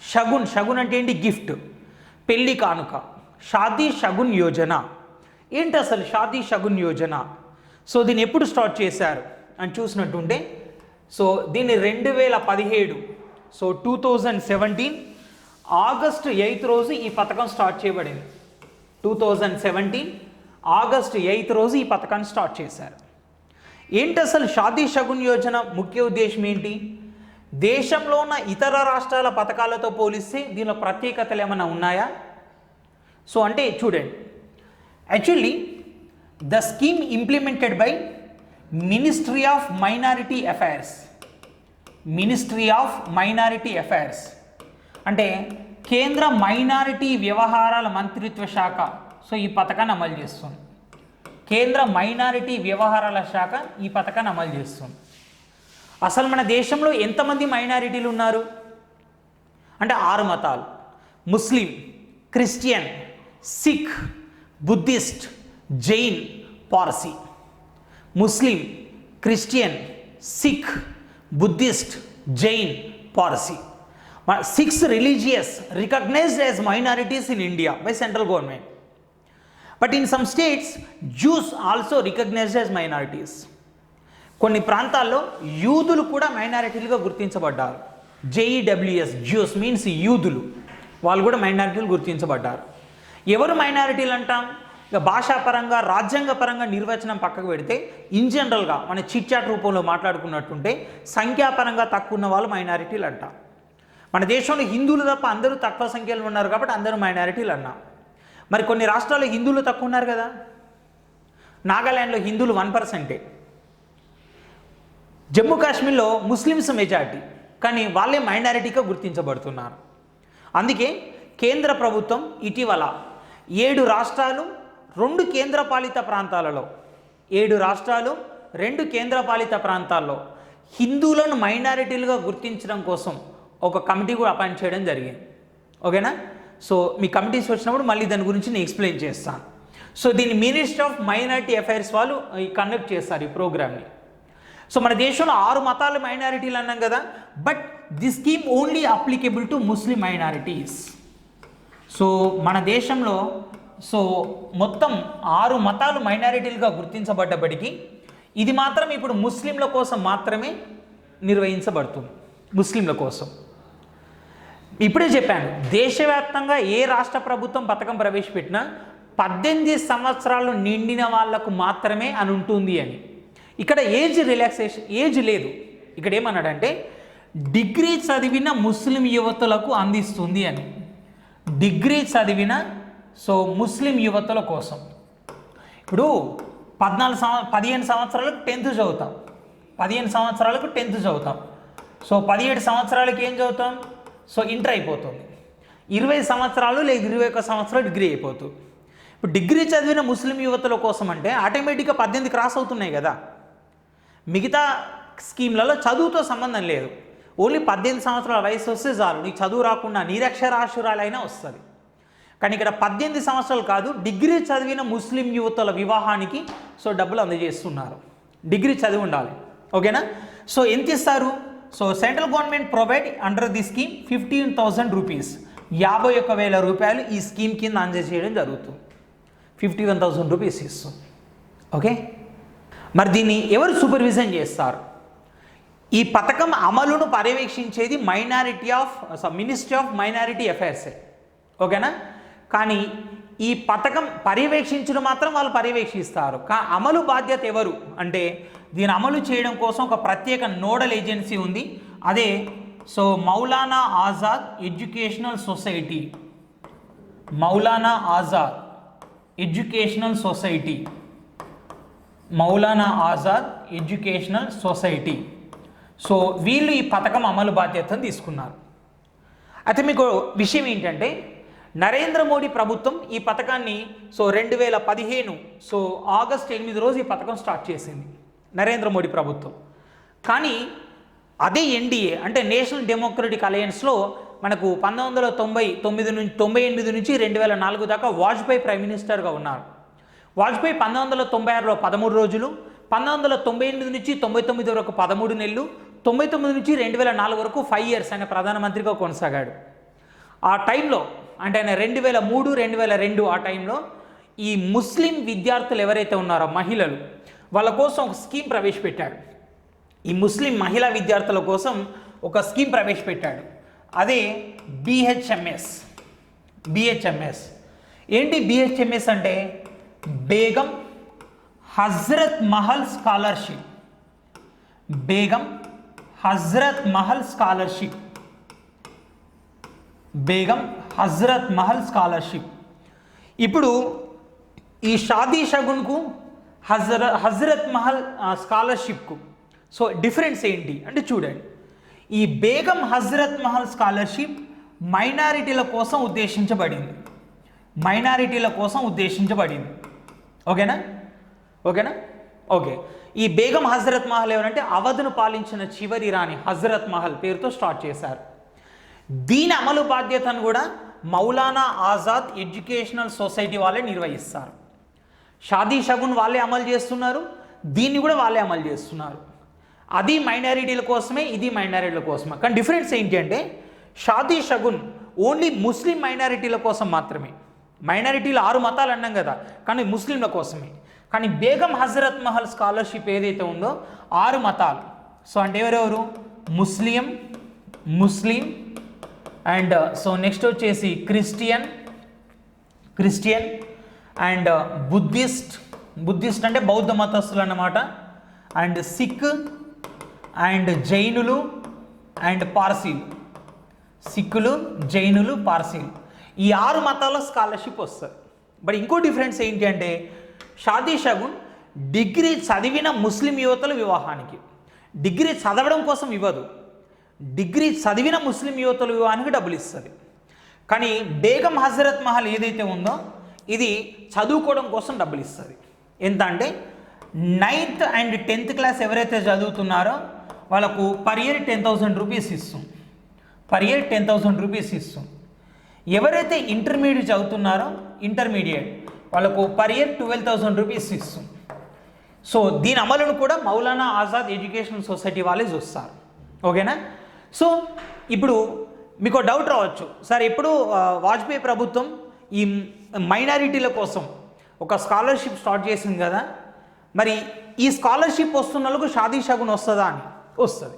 షగున్ అంటే ఏంటి? గిఫ్ట్, పెళ్లి కానుక. షాదీ షగున్ యోజన ఏంటి అసలు? షాదీ షగున్ యోజన సో దీన్ని ఎప్పుడు స్టార్ట్ చేశారు అని చూసినట్టుంటే సో దీన్ని 2017 సో 2017 ఆగస్టు 8 రోజు ఈ పథకం స్టార్ట్ చేయబడింది. 2017 ఆగస్టు 8 రోజు ఈ పథకాన్ని స్టార్ట్ చేశారు. ఏంటి అసలు షాదీ షగున్ యోజన ముఖ్య ఉద్దేశం ఏంటి? దేశంలో ఉన్న ఇతర రాష్ట్రాల పథకాలతో పోలిస్తే దీనిలో ప్రత్యేకతలు ఏమైనా ఉన్నాయా? సో అంటే చూడండి, actually the scheme implemented by ministry of minority affairs. Ministry of minority affairs అంటే కేంద్ర మైనారిటీ వ్యవహారాల మంత్రిత్వ శాఖ సో ఈ పథకాన్ని అమలు చేస్తుంది. కేంద్ర మైనారిటీ వ్యవహారాల శాఖ ఈ పథకాన్ని అమలు చేస్తుంది. అసలు మన దేశంలో ఎంతమంది మైనారిటీలు ఉన్నారు అంటే 6 మతాలు: Muslim, Christian, Sikh, Buddhist, Jain, Parsi. Muslim, Christian, Sikh, Buddhist, Jain, Parsi. 6 religious recognized as minorities in India by central government. But in some states, Jews also recognized as minorities. కొన్ని ప్రాంతాల్లో యూదులు కూడా మైనారిటీలుగా గుర్తించబడ్డారు. JEWS, Jews మీన్స్ యూదులు, వాళ్ళు కూడా మైనారిటీలు గుర్తించబడ్డారు. ఎవరు మైనారిటీలు అంటాం? ఇక భాషాపరంగా రాజ్యాంగపరంగా నిర్వచనం పక్కకు పెడితే ఇన్ జనరల్గా మన చిట్ చాట్ రూపంలో మాట్లాడుకున్నట్టుంటే సంఖ్యాపరంగా తక్కువ ఉన్న వాళ్ళు మైనారిటీలు అంట. మన దేశంలో హిందువులు తప్ప అందరూ తక్కువ సంఖ్యలో ఉన్నారు కాబట్టి అందరూ మైనారిటీలు అన్నాం. మరి కొన్ని రాష్ట్రాల్లో హిందువులు తక్కువ ఉన్నారు కదా. నాగాల్యాండ్లో హిందువులు 1%, జమ్మూ కాశ్మీర్లో ముస్లిమ్స్ మెజారిటీ, కానీ వాళ్ళే మైనారిటీగా గుర్తించబడుతున్నారు. అందుకే కేంద్ర ప్రభుత్వం ఇటీవల 7 రాష్ట్రాలు 2 కేంద్రపాలిత ప్రాంతాలలో 7 రాష్ట్రాలు 2 కేంద్రపాలిత ప్రాంతాల్లో హిందువులను మైనారిటీలుగా గుర్తించడం కోసం ఒక కమిటీ కూడా అపాయింట్ చేయడం జరిగింది. ఓకేనా. సో మీ కమిటీస్ వచ్చినప్పుడు మళ్ళీ దాని గురించి నేను ఎక్స్ప్లెయిన్ చేస్తాను. సో దీన్ని మినిస్ట్రీ ఆఫ్ మైనారిటీ అఫైర్స్ వాళ్ళు కండక్ట్ చేస్తారు ఈ ప్రోగ్రామ్ని. సో మన దేశంలో 6 మతాలు మైనారిటీలు అన్నాం కదా, but this scheme only applicable to Muslim minorities. So మన దేశంలో సో మొత్తం 6 మతాలు మైనారిటీలుగా గుర్తించబడ్డప్పటికీ ఇది మాత్రం ఇప్పుడు ముస్లింల కోసం మాత్రమే నిర్వహించబడుతుంది. ముస్లింల కోసం ఇప్పుడే చెప్పాను, దేశవ్యాప్తంగా ఏ రాష్ట్ర ప్రభుత్వం పథకం ప్రవేశపెట్టినా 18 సంవత్సరాలు నిండిన వాళ్లకు మాత్రమే అని ఉంటుంది అని. ఇక్కడ ఏజ్ రిలాక్సేషన్ ఏజ్ లేదు. ఇక్కడ ఏమన్నాడంటే డిగ్రీ చదివిన ముస్లిం యువతులకు అందిస్తుంది అని. డిగ్రీ చదివిన సో ముస్లిం యువతుల కోసం. ఇప్పుడు 15 సంవత్సరాలకు 10th చదువుతాం, 15 సంవత్సరాలకు 10th చదువుతాం. సో 17 సంవత్సరాలకి ఏం చదువుతాం, సో ఇంటర్ అయిపోతుంది. 20 సంవత్సరాలు లేదా 21 సంవత్సరాలు డిగ్రీ అయిపోతుంది. ఇప్పుడు డిగ్రీ చదివిన ముస్లిం యువతుల కోసం అంటే ఆటోమేటిక్గా 18 క్రాస్ అవుతున్నాయి కదా. మిగతా స్కీమ్లలో చదువుతో సంబంధం లేదు. ఓన్లీ 18 సంవత్సరాల వయసు వస్తే చాలు, నీకు చదువు రాకుండా నిరక్షరాస్యురాలైనా వస్తుంది. కానీ ఇక్కడ 18 సంవత్సరాలు కాదు, డిగ్రీ చదివిన ముస్లిం యువతుల వివాహానికి సో డబ్బులు అందజేస్తున్నారు. డిగ్రీ చదివి ఉండాలి. ఓకేనా. సో ఎంత ఇస్తారు, so central government provide under the scheme 15,000 rupees, 51,000 రూపాయలు ఈ స్కీమ్ కింద అందజేయడం జరుగుతుంది. 51,000 రూపీస్ ఇస్తుంది. ఓకే. మరి దీన్ని ఎవరు సూపర్విజన్ చేస్తారు? ఈ పథకం అమలును పర్యవేక్షించేది మినిస్ట్రీ ఆఫ్ మైనారిటీ అఫైర్సే. ఓకేనా. కానీ ఈ పథకం పర్యవేక్షించడం మాత్రం వాళ్ళు పర్యవేక్షిస్తారు. అమలు బాధ్యత ఎవరు అంటే దీని అమలు చేయడం కోసం ఒక ప్రత్యేక నోడల్ ఏజెన్సీ ఉంది. అదే so Maulana Azad educational society. Maulana Azad educational society. Maulana Azad educational society. So వీళ్ళు ఈ పథకం అమలు బాధ్యతను తీసుకున్నారు. అయితే మీకు విషయం ఏంటంటే నరేంద్ర మోడీ ప్రభుత్వం ఈ పథకాన్ని సో 2015 సో ఆగస్ట్ 8 రోజు ఈ పథకం స్టార్ట్ చేసింది నరేంద్ర మోడీ ప్రభుత్వం. కానీ అదే ఎన్డీఏ అంటే నేషనల్ డెమోక్రటిక్ అలయన్స్లో మనకు 1998 నుంచి 2004 దాకా వాజ్పేయి ప్రైమ్ మినిస్టర్గా ఉన్నారు. వాజ్పేయి 1996లో 13 రోజులు, 1998 నుంచి 99 వరకు 13 నెలలు, 99 నుంచి 2004 వరకు 5 years ఆయన ప్రధానమంత్రిగా కొనసాగాడు. ఆ టైంలో అంటే ఆయన 2003, 2002 ఆ టైంలో ఈ ముస్లిం విద్యార్థులు ఎవరైతే ఉన్నారో మహిళలు వాళ్ళ కోసం ఒక స్కీమ్ ప్రవేశపెట్టాడు. ఈ ముస్లిం మహిళా విద్యార్థుల కోసం ఒక స్కీమ్ ప్రవేశపెట్టాడు. అదే బిహెచ్ఎంఎస్. ఏంటి బిహెచ్ఎంఎస్ అంటే Begum Hazrat Mahal scholarship. Begum Hazrat Mahal scholarship. Begum Hazrat Mahal scholarship. ఇప్పుడు ఈ షాదీ షగున్కు హజ్రత్ మహల్ స్కాలర్షిప్కు సో డిఫరెన్స్ ఏంటి అంటే చూడండి, ఈ బేగం హజ్రత్ మహల్ స్కాలర్షిప్ మైనారిటీల కోసం ఉద్దేశించబడింది. ఓకేనా. ఓకే. ఈ బేగం హజ్రత్ మహల్ ఎవరంటే అవధును పాలించిన చివరి రాణి హజ్రత్ మహల్ పేరుతో స్టార్ట్ చేశారు. దీని అమలు బాధ్యతను కూడా మౌలానా ఆజాద్ ఎడ్యుకేషనల్ సొసైటీ వాళ్ళే నిర్వహిస్తారు. షాదీ షగున్ వాళ్ళే అమలు చేస్తున్నారు, దీన్ని కూడా వాళ్ళే అమలు చేస్తున్నారు. అది మైనారిటీల కోసమే, ఇది మైనారిటీల కోసమే. కానీ డిఫరెన్స్ ఏంటి అంటే షాదీ షగున్ ఓన్లీ ముస్లిం మైనారిటీల కోసం మాత్రమే. మైనారిటీలు 6 మతాలు అన్నాం కదా, కానీ ముస్లింల కోసమే. కానీ బేగం హజ్రత్ మహల్ స్కాలర్షిప్ ఏదైతే ఉందో 6 మతాలు. సో అంటే ఎవరెవరు, ముస్లిం అండ్ సో నెక్స్ట్ వచ్చేసి క్రిస్టియన్ అండ్ బుద్ధిస్ట్ అంటే బౌద్ధ మతస్థులు అన్నమాట, అండ్ సిక్ అండ్ జైనులు అండ్ పార్సీలు, సిక్కులు, జైనులు, పార్సీలు, ఈ 6 మతాల స్కాలర్షిప్ వస్తుంది. బట్ ఇంకో డిఫరెన్స్ ఏంటి అంటే షాదీ షగున్ డిగ్రీ చదివిన ముస్లిం యువతల వివాహానికి, డిగ్రీ చదవడం కోసం ఇవ్వదు, డిగ్రీ చదివిన ముస్లిం యువతల వివాహానికి డబ్బులు ఇస్తుంది. కానీ బేగం హజరత్ మహల్ ఏదైతే ఉందో ఇది చదువుకోవడం కోసం డబ్బులు ఇస్తుంది. ఎంత అంటే 9th అండ్ 10th క్లాస్ ఎవరైతే చదువుతున్నారో వాళ్ళకు పర్ ఇయర్ 10,000 రూపీస్ ఇస్తాం, పర్ ఇయర్ 10,000 రూపీస్ ఇస్తాం. ఎవరైతే ఇంటర్మీడియట్ చదువుతున్నారో ఇంటర్మీడియట్ వాళ్ళకు పర్ ఇయర్ 12,000 రూపీస్ ఇస్తాం. సో దీని అమలును కూడా మౌలానా ఆజాద్ ఎడ్యుకేషన్ సొసైటీ వాళ్ళే చూస్తారు. ఓకేనా? సో ఇప్పుడు మీకు డౌట్ రావచ్చు, సార్ ఇప్పుడు వాజ్పేయి ప్రభుత్వం ఈ మైనారిటీల కోసం ఒక స్కాలర్షిప్ స్టార్ట్ చేసింది కదా, మరి ఈ స్కాలర్షిప్ వస్తున్న వాళ్ళకు షాదీ షగున్ వస్తుందా అని. వస్తుంది.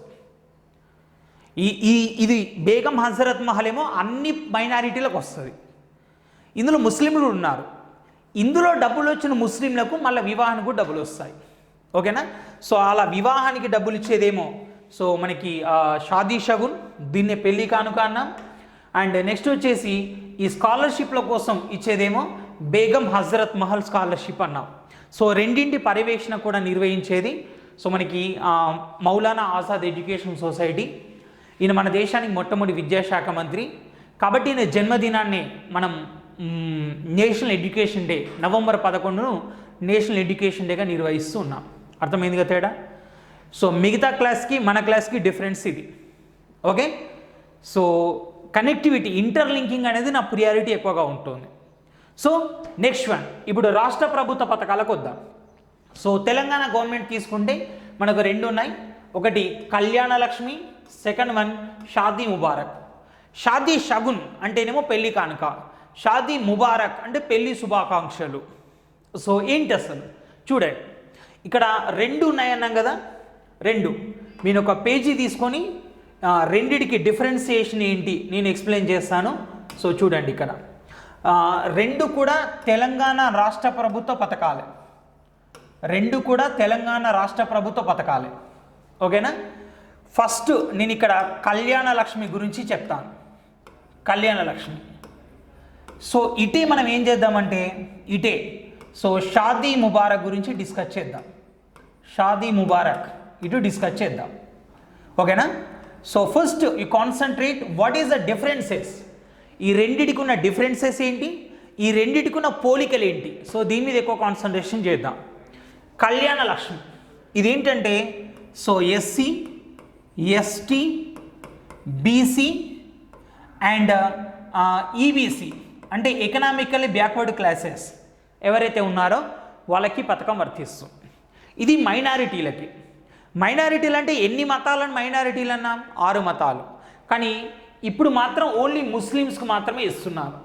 ఇది బేగం హజరత్ మహల్ ఏమో అన్ని మైనారిటీలకు వస్తుంది, ఇందులో ముస్లింలు ఉన్నారు, ఇందులో డబ్బులు వచ్చిన ముస్లింలకు మళ్ళీ వివాహానికి కూడా డబ్బులు వస్తాయి. ఓకేనా? సో అలా వివాహానికి డబ్బులు ఇచ్చేదేమో సో మనకి షాదీ షగున్, దీన్నే పెళ్లి కానుక అన్నాం. అండ్ నెక్స్ట్ వచ్చేసి ఈ స్కాలర్షిప్ల కోసం ఇచ్చేదేమో బేగం హజరత్ మహల్ స్కాలర్షిప్ అన్నాం. సో రెండింటి పర్యవేక్షణ కూడా నిర్వహించేది సో మనకి మౌలానా ఆజాద్ ఎడ్యుకేషన్ సొసైటీ. ఈయన మన దేశానికి మొట్టమొదటి విద్యాశాఖ మంత్రి కాబట్టి ఈయన జన్మదినాన్ని మనం నేషనల్ ఎడ్యుకేషన్ డే నవంబర్ 11ను నేషనల్ ఎడ్యుకేషన్ డేగా నిర్వహిస్తూ ఉన్నాం. అర్థమైందిగా తేడా? సో మిగతా క్లాస్కి మన క్లాస్కి డిఫరెన్స్ ఇది. ఓకే? సో కనెక్టివిటీ, ఇంటర్లింకింగ్ అనేది నా ప్రియారిటీ ఎక్కువగా ఉంటుంది. సో నెక్స్ట్ వన్, ఇప్పుడు రాష్ట్ర ప్రభుత్వ పథకాలకు వద్దాం. సో తెలంగాణ గవర్నమెంట్ తీసుకుంటే మనకు 2 ఉన్నాయి, ఒకటి కళ్యాణ లక్ష్మి, సెకండ్ వన్ షాదీ ముబారక్. షాదీ షగున్ అంటేనేమో పెళ్లి కానుక, షాదీ ముబారక్ అంటే పెళ్లి శుభాకాంక్షలు. సో ఏంటి అసలు చూడండి, ఇక్కడ 2 ఉన్నాయన్నాం కదా, 2 నేను ఒక పేజీ తీసుకొని రెండిటికి డిఫరెన్సియేషన్ ఏంటి నేను ఎక్స్ప్లెయిన్ చేస్తాను. సో చూడండి, ఇక్కడ 2 కూడా తెలంగాణ రాష్ట్ర ప్రభుత్వ పథకాలే, 2 కూడా తెలంగాణ రాష్ట్ర ప్రభుత్వ పథకాలే. ఓకేనా? ఫస్ట్ నేను ఇక్కడ కళ్యాణ లక్ష్మి గురించి చెప్తాను. కళ్యాణ లక్ష్మి, సో ఇటే మనం ఏం చేద్దామంటే ఇటే సో షాదీ ముబారక్ గురించి డిస్కస్ చేద్దాం. షాదీ ముబారక్ ఇటు డిస్కస్ చేద్దాం. ఓకేనా? So first you concentrate what is the differences, ఈ రెండిటికి ఉన్న డిఫరెన్సెస్ ఏంటి, ఈ రెండిటికి ఉన్న పోలికలు ఏంటి. సో దీని మీద ఎక్కువ కాన్సన్ట్రేషన్ చేద్దాం. కళ్యాణ లక్ష్మి ఇదేంటంటే so SC, ST, BC and EBC అంటే ఎకనామికల్లీ బ్యాక్వర్డ్ క్లాసెస్ ఎవరైతే ఉన్నారో వాళ్ళకి పథకం వర్తిస్తుంది. ఇది మైనారిటీలకి. మైనారిటీలు అంటే ఎన్ని మతాలను మైనారిటీలు అన్నాం? 6 మతాలు. కానీ ఇప్పుడు మాత్రం ఓన్లీ ముస్లిమ్స్కి మాత్రమే ఇస్తున్నారు.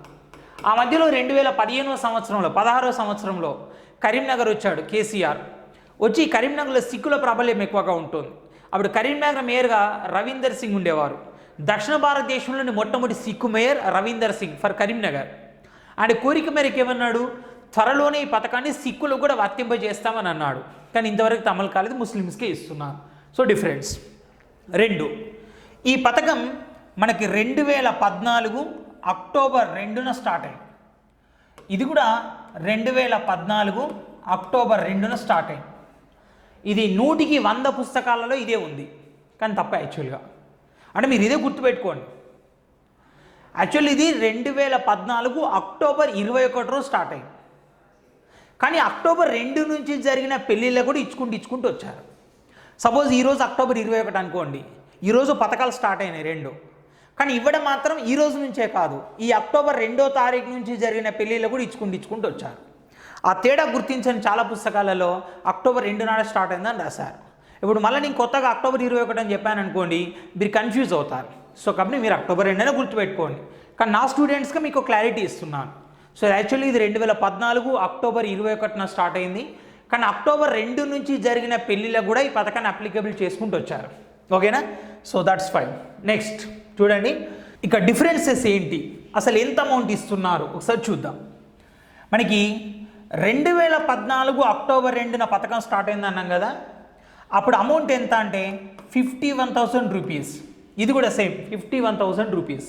ఆ మధ్యలో 2015 సంవత్సరంలో 16వ సంవత్సరంలో కరీంనగర్ వచ్చాడు కేసీఆర్. వచ్చి కరీంనగర్లో సిక్కుల ప్రాబల్యం ఎక్కువగా ఉంటుంది. అప్పుడు కరీంనగర్ మేయర్గా రవీందర్ సింగ్ ఉండేవారు. దక్షిణ భారతదేశంలోని మొట్టమొదటి Sikh mayor Ravinder sing for Karimnagar. ఆయన కోరిక మేరకు ఏమన్నాడు, త్వరలోనే ఈ పథకాన్ని సిక్కులు కూడా వర్తింపజేస్తామని అన్నాడు. కానీ ఇంతవరకు అమలు కాలేదు, ముస్లిమ్స్కే ఇస్తున్నారు. So difference 2. ఈ పథకం మనకి 2014 అక్టోబర్ 2న స్టార్ట్ అయింది. ఇది కూడా 2014 అక్టోబర్ 2న స్టార్ట్ అయింది. ఇది 100కి 100 పుస్తకాలలో ఇదే ఉంది, కానీ తప్ప యాక్చువల్గా. అంటే మీరు ఇదే గుర్తుపెట్టుకోండి. యాక్చువల్లీ ఇది 2014 అక్టోబర్ 21 రోజు స్టార్ట్ అయింది. కానీ అక్టోబర్ 2 నుంచి జరిగిన పెళ్ళిళ్ళు కూడా ఇచ్చుకుంటూ వచ్చారు. సపోజ్ ఈరోజు అక్టోబర్ 21 అనుకోండి, ఈరోజు పథకాలు స్టార్ట్ అయినాయి 2. కానీ ఇవ్వడం మాత్రం ఈ రోజు నుంచే కాదు, ఈ అక్టోబర్ 2వ తారీఖు నుంచి జరిగిన పెళ్ళిళ్ళు కూడా ఇచ్చుకుంటూ వచ్చారు. ఆ తేడా గుర్తించని చాలా పుస్తకాలలో అక్టోబర్ 2 నాడు స్టార్ట్ అయిందని రాశారు. ఇప్పుడు మళ్ళీ నేను కొత్తగా అక్టోబర్ 21 అని చెప్పాను అనుకోండి, మీరు కన్ఫ్యూజ్ అవుతారు. సో కాబట్టి మీరు అక్టోబర్ 2 గుర్తుపెట్టుకోండి. కానీ నా స్టూడెంట్స్కి మీకు క్లారిటీ ఇస్తున్నాను. సో యాక్చువల్లీ ఇది 2014 అక్టోబర్ 21న స్టార్ట్ అయింది. కానీ అక్టోబర్ 2 నుంచి జరిగిన పెళ్ళిళ్ళకు కూడా ఈ పథకాన్ని అప్లికబుల్ చేసుకుంటూ వచ్చారు. ఓకేనా? So that's fine. నెక్స్ట్ చూడండి, ఇక డిఫరెన్సెస్ ఏంటి, అసలు ఎంత అమౌంట్ ఇస్తున్నారు ఒకసారి చూద్దాం. మనకి 2014 అక్టోబర్ 2న పథకం స్టార్ట్ అయింది అన్నాం కదా, అప్పుడు అమౌంట్ ఎంత అంటే 51,000 రూపీస్. ఇది కూడా సేమ్ 51,000 రూపీస్.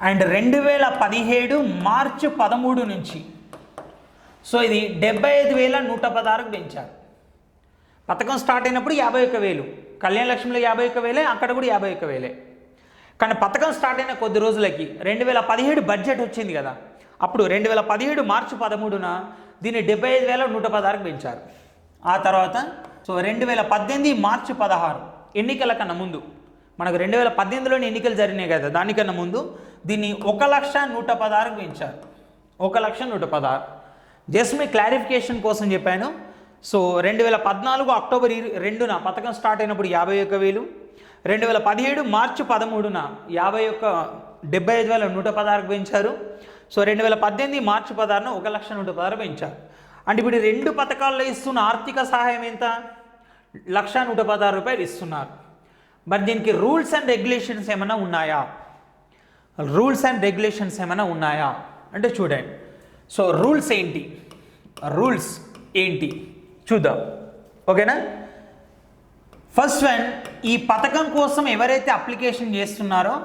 అండ్ 2017 మార్చి 13 నుంచి సో ఇది 75,116కు పెంచారు. పథకం స్టార్ట్ అయినప్పుడు 51,000, కళ్యాణ లక్ష్మిలో 51,000, అక్కడ కూడా 51,000. కానీ పథకం స్టార్ట్ అయిన కొద్ది రోజులకి 2017 బడ్జెట్ వచ్చింది కదా, అప్పుడు 2017 మార్చి 13న దీన్ని 75,116కు పెంచారు. ఆ తర్వాత సో 2018 మార్చి 16 ఎన్నికల కన్నా ముందు, మనకు 2018లోని ఎన్నికలు జరిగినాయి కదా, దానికన్నా ముందు దీన్ని 1,116కు పెంచారు. 1,116. జస్ట్ మీ క్లారిఫికేషన్ కోసం చెప్పాను. సో 2014 అక్టోబర్ 2న పథకం స్టార్ట్ అయినప్పుడు 51,000, 2017 మార్చి 13న 75,116కు పెంచారు. సో 2018 మార్చి 16న 1,116 పెంచారు. అంటే ఇప్పుడు 2 పథకాల్లో ఇస్తున్న ఆర్థిక సహాయం ఎంత? 1,116 రూపాయలు ఇస్తున్నారు. మరి దీనికి రూల్స్ అండ్ రెగ్యులేషన్స్ ఏమైనా ఉన్నాయా? రూల్స్ అండ్ రెగ్యులేషన్స్ ఏమైనా ఉన్నాయా అంటే చూడండి. సో రూల్స్ ఏంటి, రూల్స్ ఏంటి చూద్దాం, ఓకేనా. ఫస్ట్ వన్, ఈ పథకం కోసం ఎవరైతే అప్లికేషన్ చేస్తున్నారో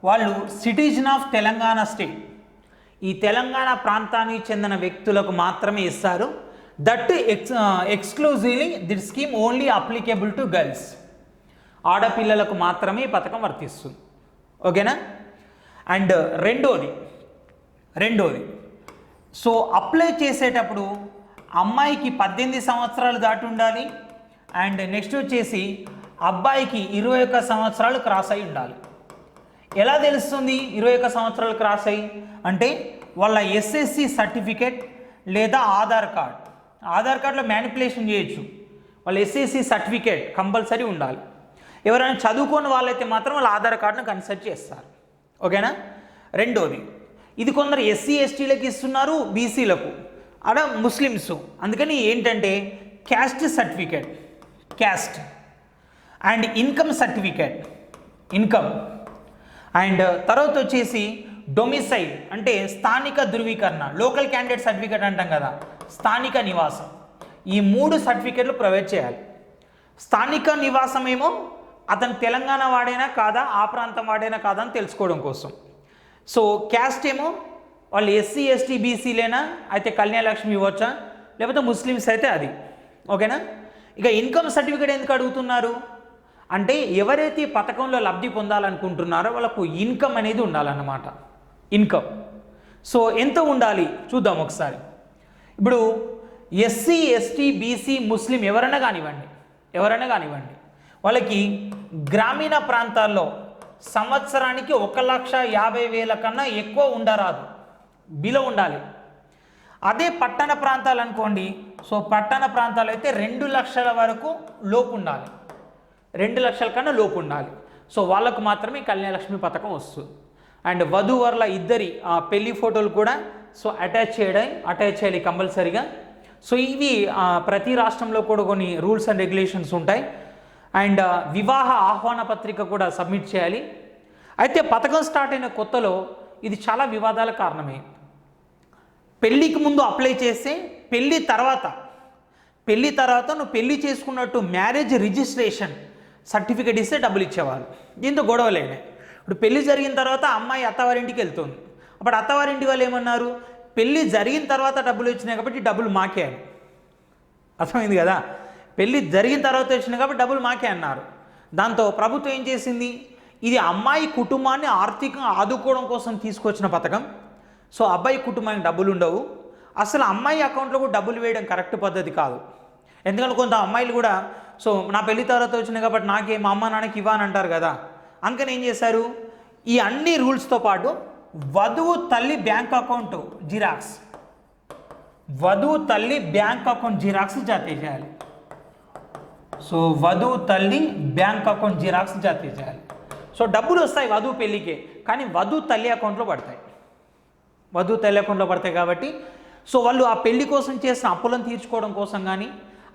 వాళ్ళు సిటిజన్ ఆఫ్ తెలంగాణ స్టేట్, ఈ తెలంగాణ ప్రాంతానికి చెందిన వ్యక్తులకు మాత్రమే ఇస్తారు. That exclusively this scheme only applicable to girls, ఆడపిల్లలకు మాత్రమే ఈ పథకం వర్తిస్తుంది, ఓకేనా. అండ్ రెండోది సో అప్లై చేసేటప్పుడు అమ్మాయికి 18 సంవత్సరాలు దాటి ఉండాలి. అండ్ నెక్స్ట్ వచ్చేసి అబ్బాయికి 21 సంవత్సరాలు క్రాస్ అయి ఉండాలి. ఎలా తెలుస్తుంది 21 సంవత్సరాలు క్రాస్ అయ్యి అంటే? వాళ్ళ ఎస్ఎస్సి సర్టిఫికేట్ లేదా ఆధార్ కార్డులో మ్యానిపులేషన్ చేయొచ్చు. వాళ్ళ ఎస్ఎస్సి సర్టిఫికేట్ కంపల్సరీ ఉండాలి. ఎవరైనా చదువుకోని వాళ్ళైతే మాత్రం వాళ్ళ ఆధార్ కార్డును కన్సల్ట్ చేస్తారు, ఓకేనా. రెండోది, ఇది కొందరు ఎస్సీ ఎస్టీలకు ఇస్తున్నారు, బీసీలకు, అలా ముస్లిమ్స్. అందుకని ఏంటంటే caste certificate, caste and income certificate, income. And తర్వాత వచ్చేసి డొమిసైల్ అంటే స్థానిక ధృవీకరణ, లోకల్ క్యాండిడేట్ సర్టిఫికేట్ అంటాం కదా, స్థానిక నివాసం. ఈ 3 సర్టిఫికేట్లు ప్రొవైడ్ చేయాలి. స్థానిక నివాసం ఏమో అతను తెలంగాణ వాడైనా కాదా, ఆ ప్రాంతం వాడైనా కాదా అని తెలుసుకోవడం కోసం. సో క్యాస్ట్ ఏమో వాళ్ళు ఎస్సీ ఎస్టీ బీసీలేనా అయితే కళ్యాణ లక్ష్మి ఇవ్వచ్చా, లేకపోతే ముస్లిమ్స్ అయితే అది, ఓకేనా. ఇక ఇన్కమ్ సర్టిఫికేట్ ఎందుకు అడుగుతున్నారు అంటే ఎవరైతే ఈ పథకంలో లబ్ధి పొందాలనుకుంటున్నారో వాళ్ళకు ఇన్కమ్ అనేది ఉండాలన్నమాట, ఇన్కమ్. సో ఎంత ఉండాలి చూద్దాం ఒకసారి. ఇప్పుడు ఎస్సీ ఎస్టీ బీసీ ముస్లిం ఎవరైనా కానివ్వండి వాళ్ళకి గ్రామీణ ప్రాంతాల్లో సంవత్సరానికి 1,50,000 కన్నా ఎక్కువ ఉండరాదు, బిలో ఉండాలి. అదే పట్టణ ప్రాంతాలు అనుకోండి, సో పట్టణ ప్రాంతాలు అయితే 2 లక్షల వరకు లోపు ఉండాలి, 2 లక్షల కన్నా లోపు ఉండాలి. సో వాళ్ళకు మాత్రమే కళ్యాణలక్ష్మి పథకం వస్తుంది. అండ్ వధూవరుల ఇద్దరి పెళ్లి ఫోటోలు కూడా సో అటాచ్ చేయాలి కంపల్సరీగా. సో ఇవి ప్రతి రాష్ట్రంలో కూడా కొన్ని రూల్స్ అండ్ రెగ్యులేషన్స్ ఉంటాయి. అండ్ వివాహ ఆహ్వాన పత్రిక కూడా సబ్మిట్ చేయాలి. అయితే పథకం స్టార్ట్ అయిన కొత్తలో ఇది చాలా వివాదాల కారణమే. పెళ్ళికి ముందు అప్లై చేస్తే పెళ్ళి తర్వాత నువ్వు పెళ్ళి చేసుకున్నట్టు మ్యారేజ్ రిజిస్ట్రేషన్ సర్టిఫికేట్ ఇస్తే డబ్బులు ఇచ్చేవాళ్ళు. దీంతో గొడవలేనే. ఇప్పుడు పెళ్ళి జరిగిన తర్వాత అమ్మాయి అత్తవారింటికి వెళ్తుంది. అప్పుడు అత్తవారింటి వాళ్ళు ఏమన్నారు, పెళ్ళి జరిగిన తర్వాత డబ్బులు వచ్చినాయి కాబట్టి డబ్బులు మాకే అని. అర్థమైంది కదా, పెళ్ళి జరిగిన తర్వాత వచ్చినాయి కాబట్టి డబ్బులు మాకే అన్నారు. దాంతో ప్రభుత్వం ఏం చేసింది, ఇది అమ్మాయి కుటుంబాన్ని ఆర్థికంగా ఆదుకోవడం కోసం తీసుకొచ్చిన పథకం. సో అబ్బాయి కుటుంబానికి డబ్బులు ఉండవు, అసలు అమ్మాయి అకౌంట్లో కూడా డబ్బులు వేయడం కరెక్ట్ పద్ధతి కాదు. ఎందుకంటే కొంత అమ్మాయిలు కూడా సో నా పెళ్లి తర్వాత వచ్చినాయి కాబట్టి నాకే మా అమ్మ నాన్నకి ఇవ్వని అంటారు కదా. అందుకని ఏం చేశారు, ఈ అన్ని రూల్స్తో పాటు వధువు తల్లి బ్యాంక్ అకౌంట్ జిరాక్స్, జారీ చేయాలి. సో వధువు తల్లి బ్యాంక్ అకౌంట్ జిరాక్స్ జారీ చేయాలి. సో డబ్బులు వస్తాయి వధువు పెళ్ళికే, కానీ వధువు తల్లి అకౌంట్లో పడతాయి, కాబట్టి సో వాళ్ళు ఆ పెళ్లి కోసం చేసిన అప్పులను తీర్చుకోవడం కోసం కానీ,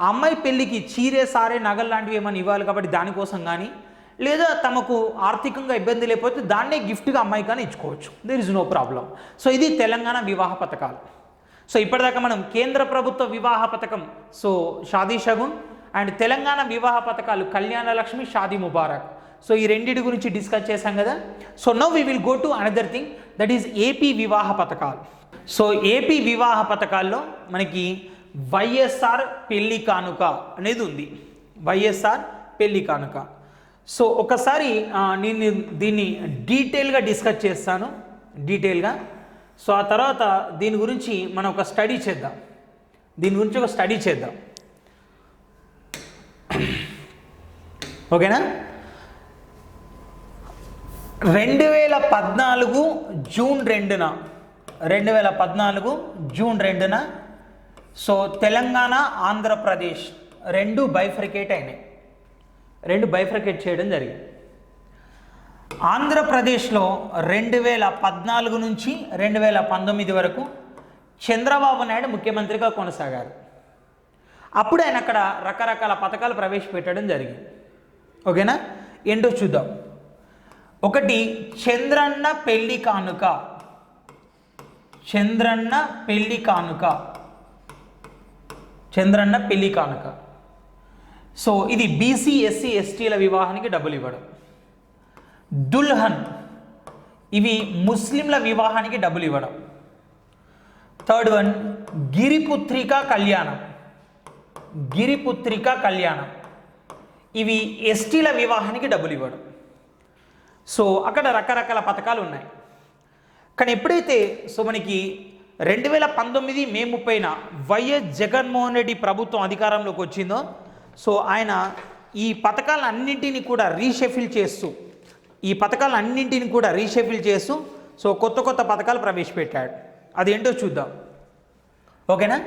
ఆ అమ్మాయి పెళ్ళికి చీరే సారే నగలు లాంటివి ఏమైనా ఇవ్వాలి కాబట్టి దానికోసం కానీ, లేదా తమకు ఆర్థికంగా ఇబ్బంది లేకపోతే దాన్నే గిఫ్ట్గా అమ్మాయి కానీ ఇచ్చుకోవచ్చు. There is no problem. So ఇది తెలంగాణ వివాహ పథకాలు. సో ఇప్పటిదాకా మనం కేంద్ర ప్రభుత్వ వివాహ పథకం సో షాదీ షగున్ అండ్ తెలంగాణ వివాహ పథకాలు కళ్యాణ లక్ష్మి, షాదీ ముబారక్. సో ఈ రెండింటి గురించి డిస్కస్ చేశాం కదా. So now we will go to another thing, that is AP వివాహ పథకాలు. సో ఏపీ వివాహ పథకాల్లో మనకి వైఎస్ఆర్ పెళ్లి కానుక అనేది ఉంది. వైఎస్ఆర్ పెళ్లి కానుక. సో ఒకసారి నేను దీన్ని డీటెయిల్గా డిస్కస్ చేస్తాను, డీటెయిల్గా. సో ఆ తర్వాత దీని గురించి మనం ఒక స్టడీ చేద్దాం, ఓకేనా. 2014 జూన్ 2న సో తెలంగాణ, ఆంధ్రప్రదేశ్ రెండు బైఫర్కేట్ అయినాయి, చేయడం జరిగింది. ఆంధ్రప్రదేశ్లో 2014 నుంచి 2019 వరకు చంద్రబాబు నాయుడు ముఖ్యమంత్రిగా కొనసాగారు. అప్పుడు ఆయన అక్కడ రకరకాల పథకాలు ప్రవేశపెట్టడం జరిగింది, ఓకేనా. ఏంటో చూద్దాం. ఒకటి చంద్రన్న పెళ్లి కానుక. సో ఇది బీసీ, ఎస్సీ, ఎస్టీల వివాహానికి డబ్బులు ఇవ్వడం. దుల్హన్, ఇవి ముస్లింల వివాహానికి డబ్బులు ఇవ్వడం. థర్డ్ వన్ గిరిపుత్రిక కళ్యాణం, ఇవి ఎస్టీల వివాహానికి డబ్బులు ఇవ్వడం. సో అక్కడ రకరకాల పథకాలు ఉన్నాయి. కానీ ఎప్పుడైతే సో మనకి 2019 మే 30న వైఎస్ జగన్మోహన్ రెడ్డి ప్రభుత్వం అధికారంలోకి వచ్చిందో, సో ఆయన ఈ పథకాలన్నింటినీ కూడా రీషఫిల్ చేస్తూ సో కొత్త పథకాలు ప్రవేశపెట్టాడు. అదేంటో చూద్దాం, ఓకేనా.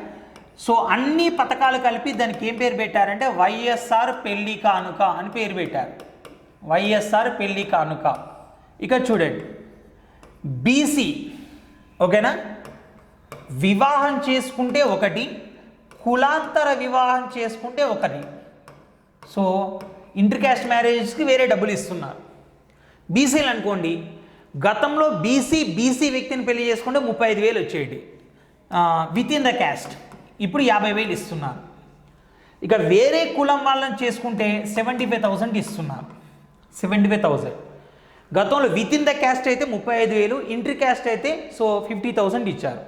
సో అన్ని పథకాలు కలిపి దానికి ఏం పేరు పెట్టారంటే వైఎస్ఆర్ పెళ్లి కానుక అని పేరు పెట్టారు. ఇక చూడండి, బీసీ, ఓకేనా, వివాహం చేసుకుంటే ఒకటి, కులాంతర వివాహం చేసుకుంటే ఒకటి. సో ఇంటర్ క్యాస్ట్ మ్యారేజెస్కి వేరే డబ్బులు ఇస్తున్నారు. బీసీలు అనుకోండి, గతంలో బీసీ వ్యక్తిని పెళ్లి చేసుకుంటే 35,000 వచ్చేటి విత్ ఇన్ ద క్యాస్ట్, ఇప్పుడు 50,000 ఇస్తున్నారు. ఇక వేరే కులం వాళ్ళని చేసుకుంటే 75,000 ఇస్తున్నారు. 75,000 గతంలో విత్ ఇన్ ద క్యాస్ట్ అయితే 35,000, ఇంటర్ క్యాస్ట్ అయితే సో 50,000 ఇచ్చారు.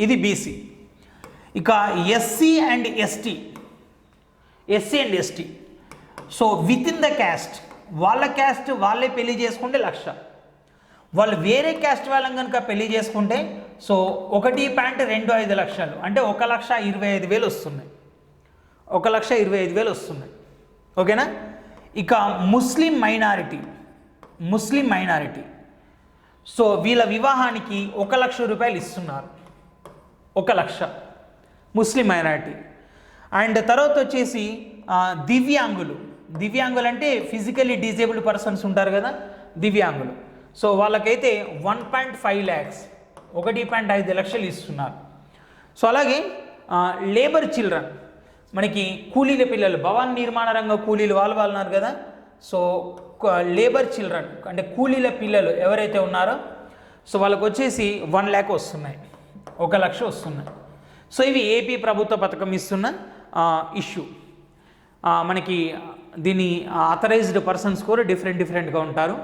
ఇది బీసీ. ఇక SC and ST, so with in the cast, వాళ్ళ క్యాస్ట్ వాళ్ళే పెళ్లి చేసుకుంటే 1,00,000. వాళ్ళు వేరే క్యాస్ట్ వాళ్ళని కనుక పెళ్లి చేసుకుంటే సో 1.25 లక్షలు, అంటే 1,25,000 వస్తున్నాయి. 1,25,000 వస్తున్నాయి, ఓకేనా. ఇక ముస్లిం మైనారిటీ, సో వీళ్ళ వివాహానికి 1,00,000 రూపాయలు ఇస్తున్నారు. 1,00,000 ముస్లిం మైనారిటీ. అండ్ తర్వాత వచ్చేసి దివ్యాంగులు అంటే ఫిజికల్లీ డిజేబుల్డ్ పర్సన్స్ ఉంటారు కదా, దివ్యాంగులు. సో వాళ్ళకైతే 1.5 lakhs, 1.5 లక్షలు ఇస్తున్నారు. సో అలాగే లేబర్ చిల్డ్రన్, మనకి కూలీల పిల్లలు, భవన నిర్మాణ రంగ కూలీలు వాళ్ళు ఉన్నారు కదా. సో లేబర్ చిల్డ్రన్ అంటే కూలీల పిల్లలు ఎవరైతే ఉన్నారో సో వాళ్ళకు వచ్చేసి 1 lakh వస్తున్నాయి, 1,00,000 వస్తున్నాయి. సో ఇవి ఏపీ ప్రభుత్వ పథకం ఇస్తున్న ఇష్యూ. మనకి దీని ఆథరైజ్డ్ పర్సన్స్ కూడా డిఫరెంట్గా ఉంటారు.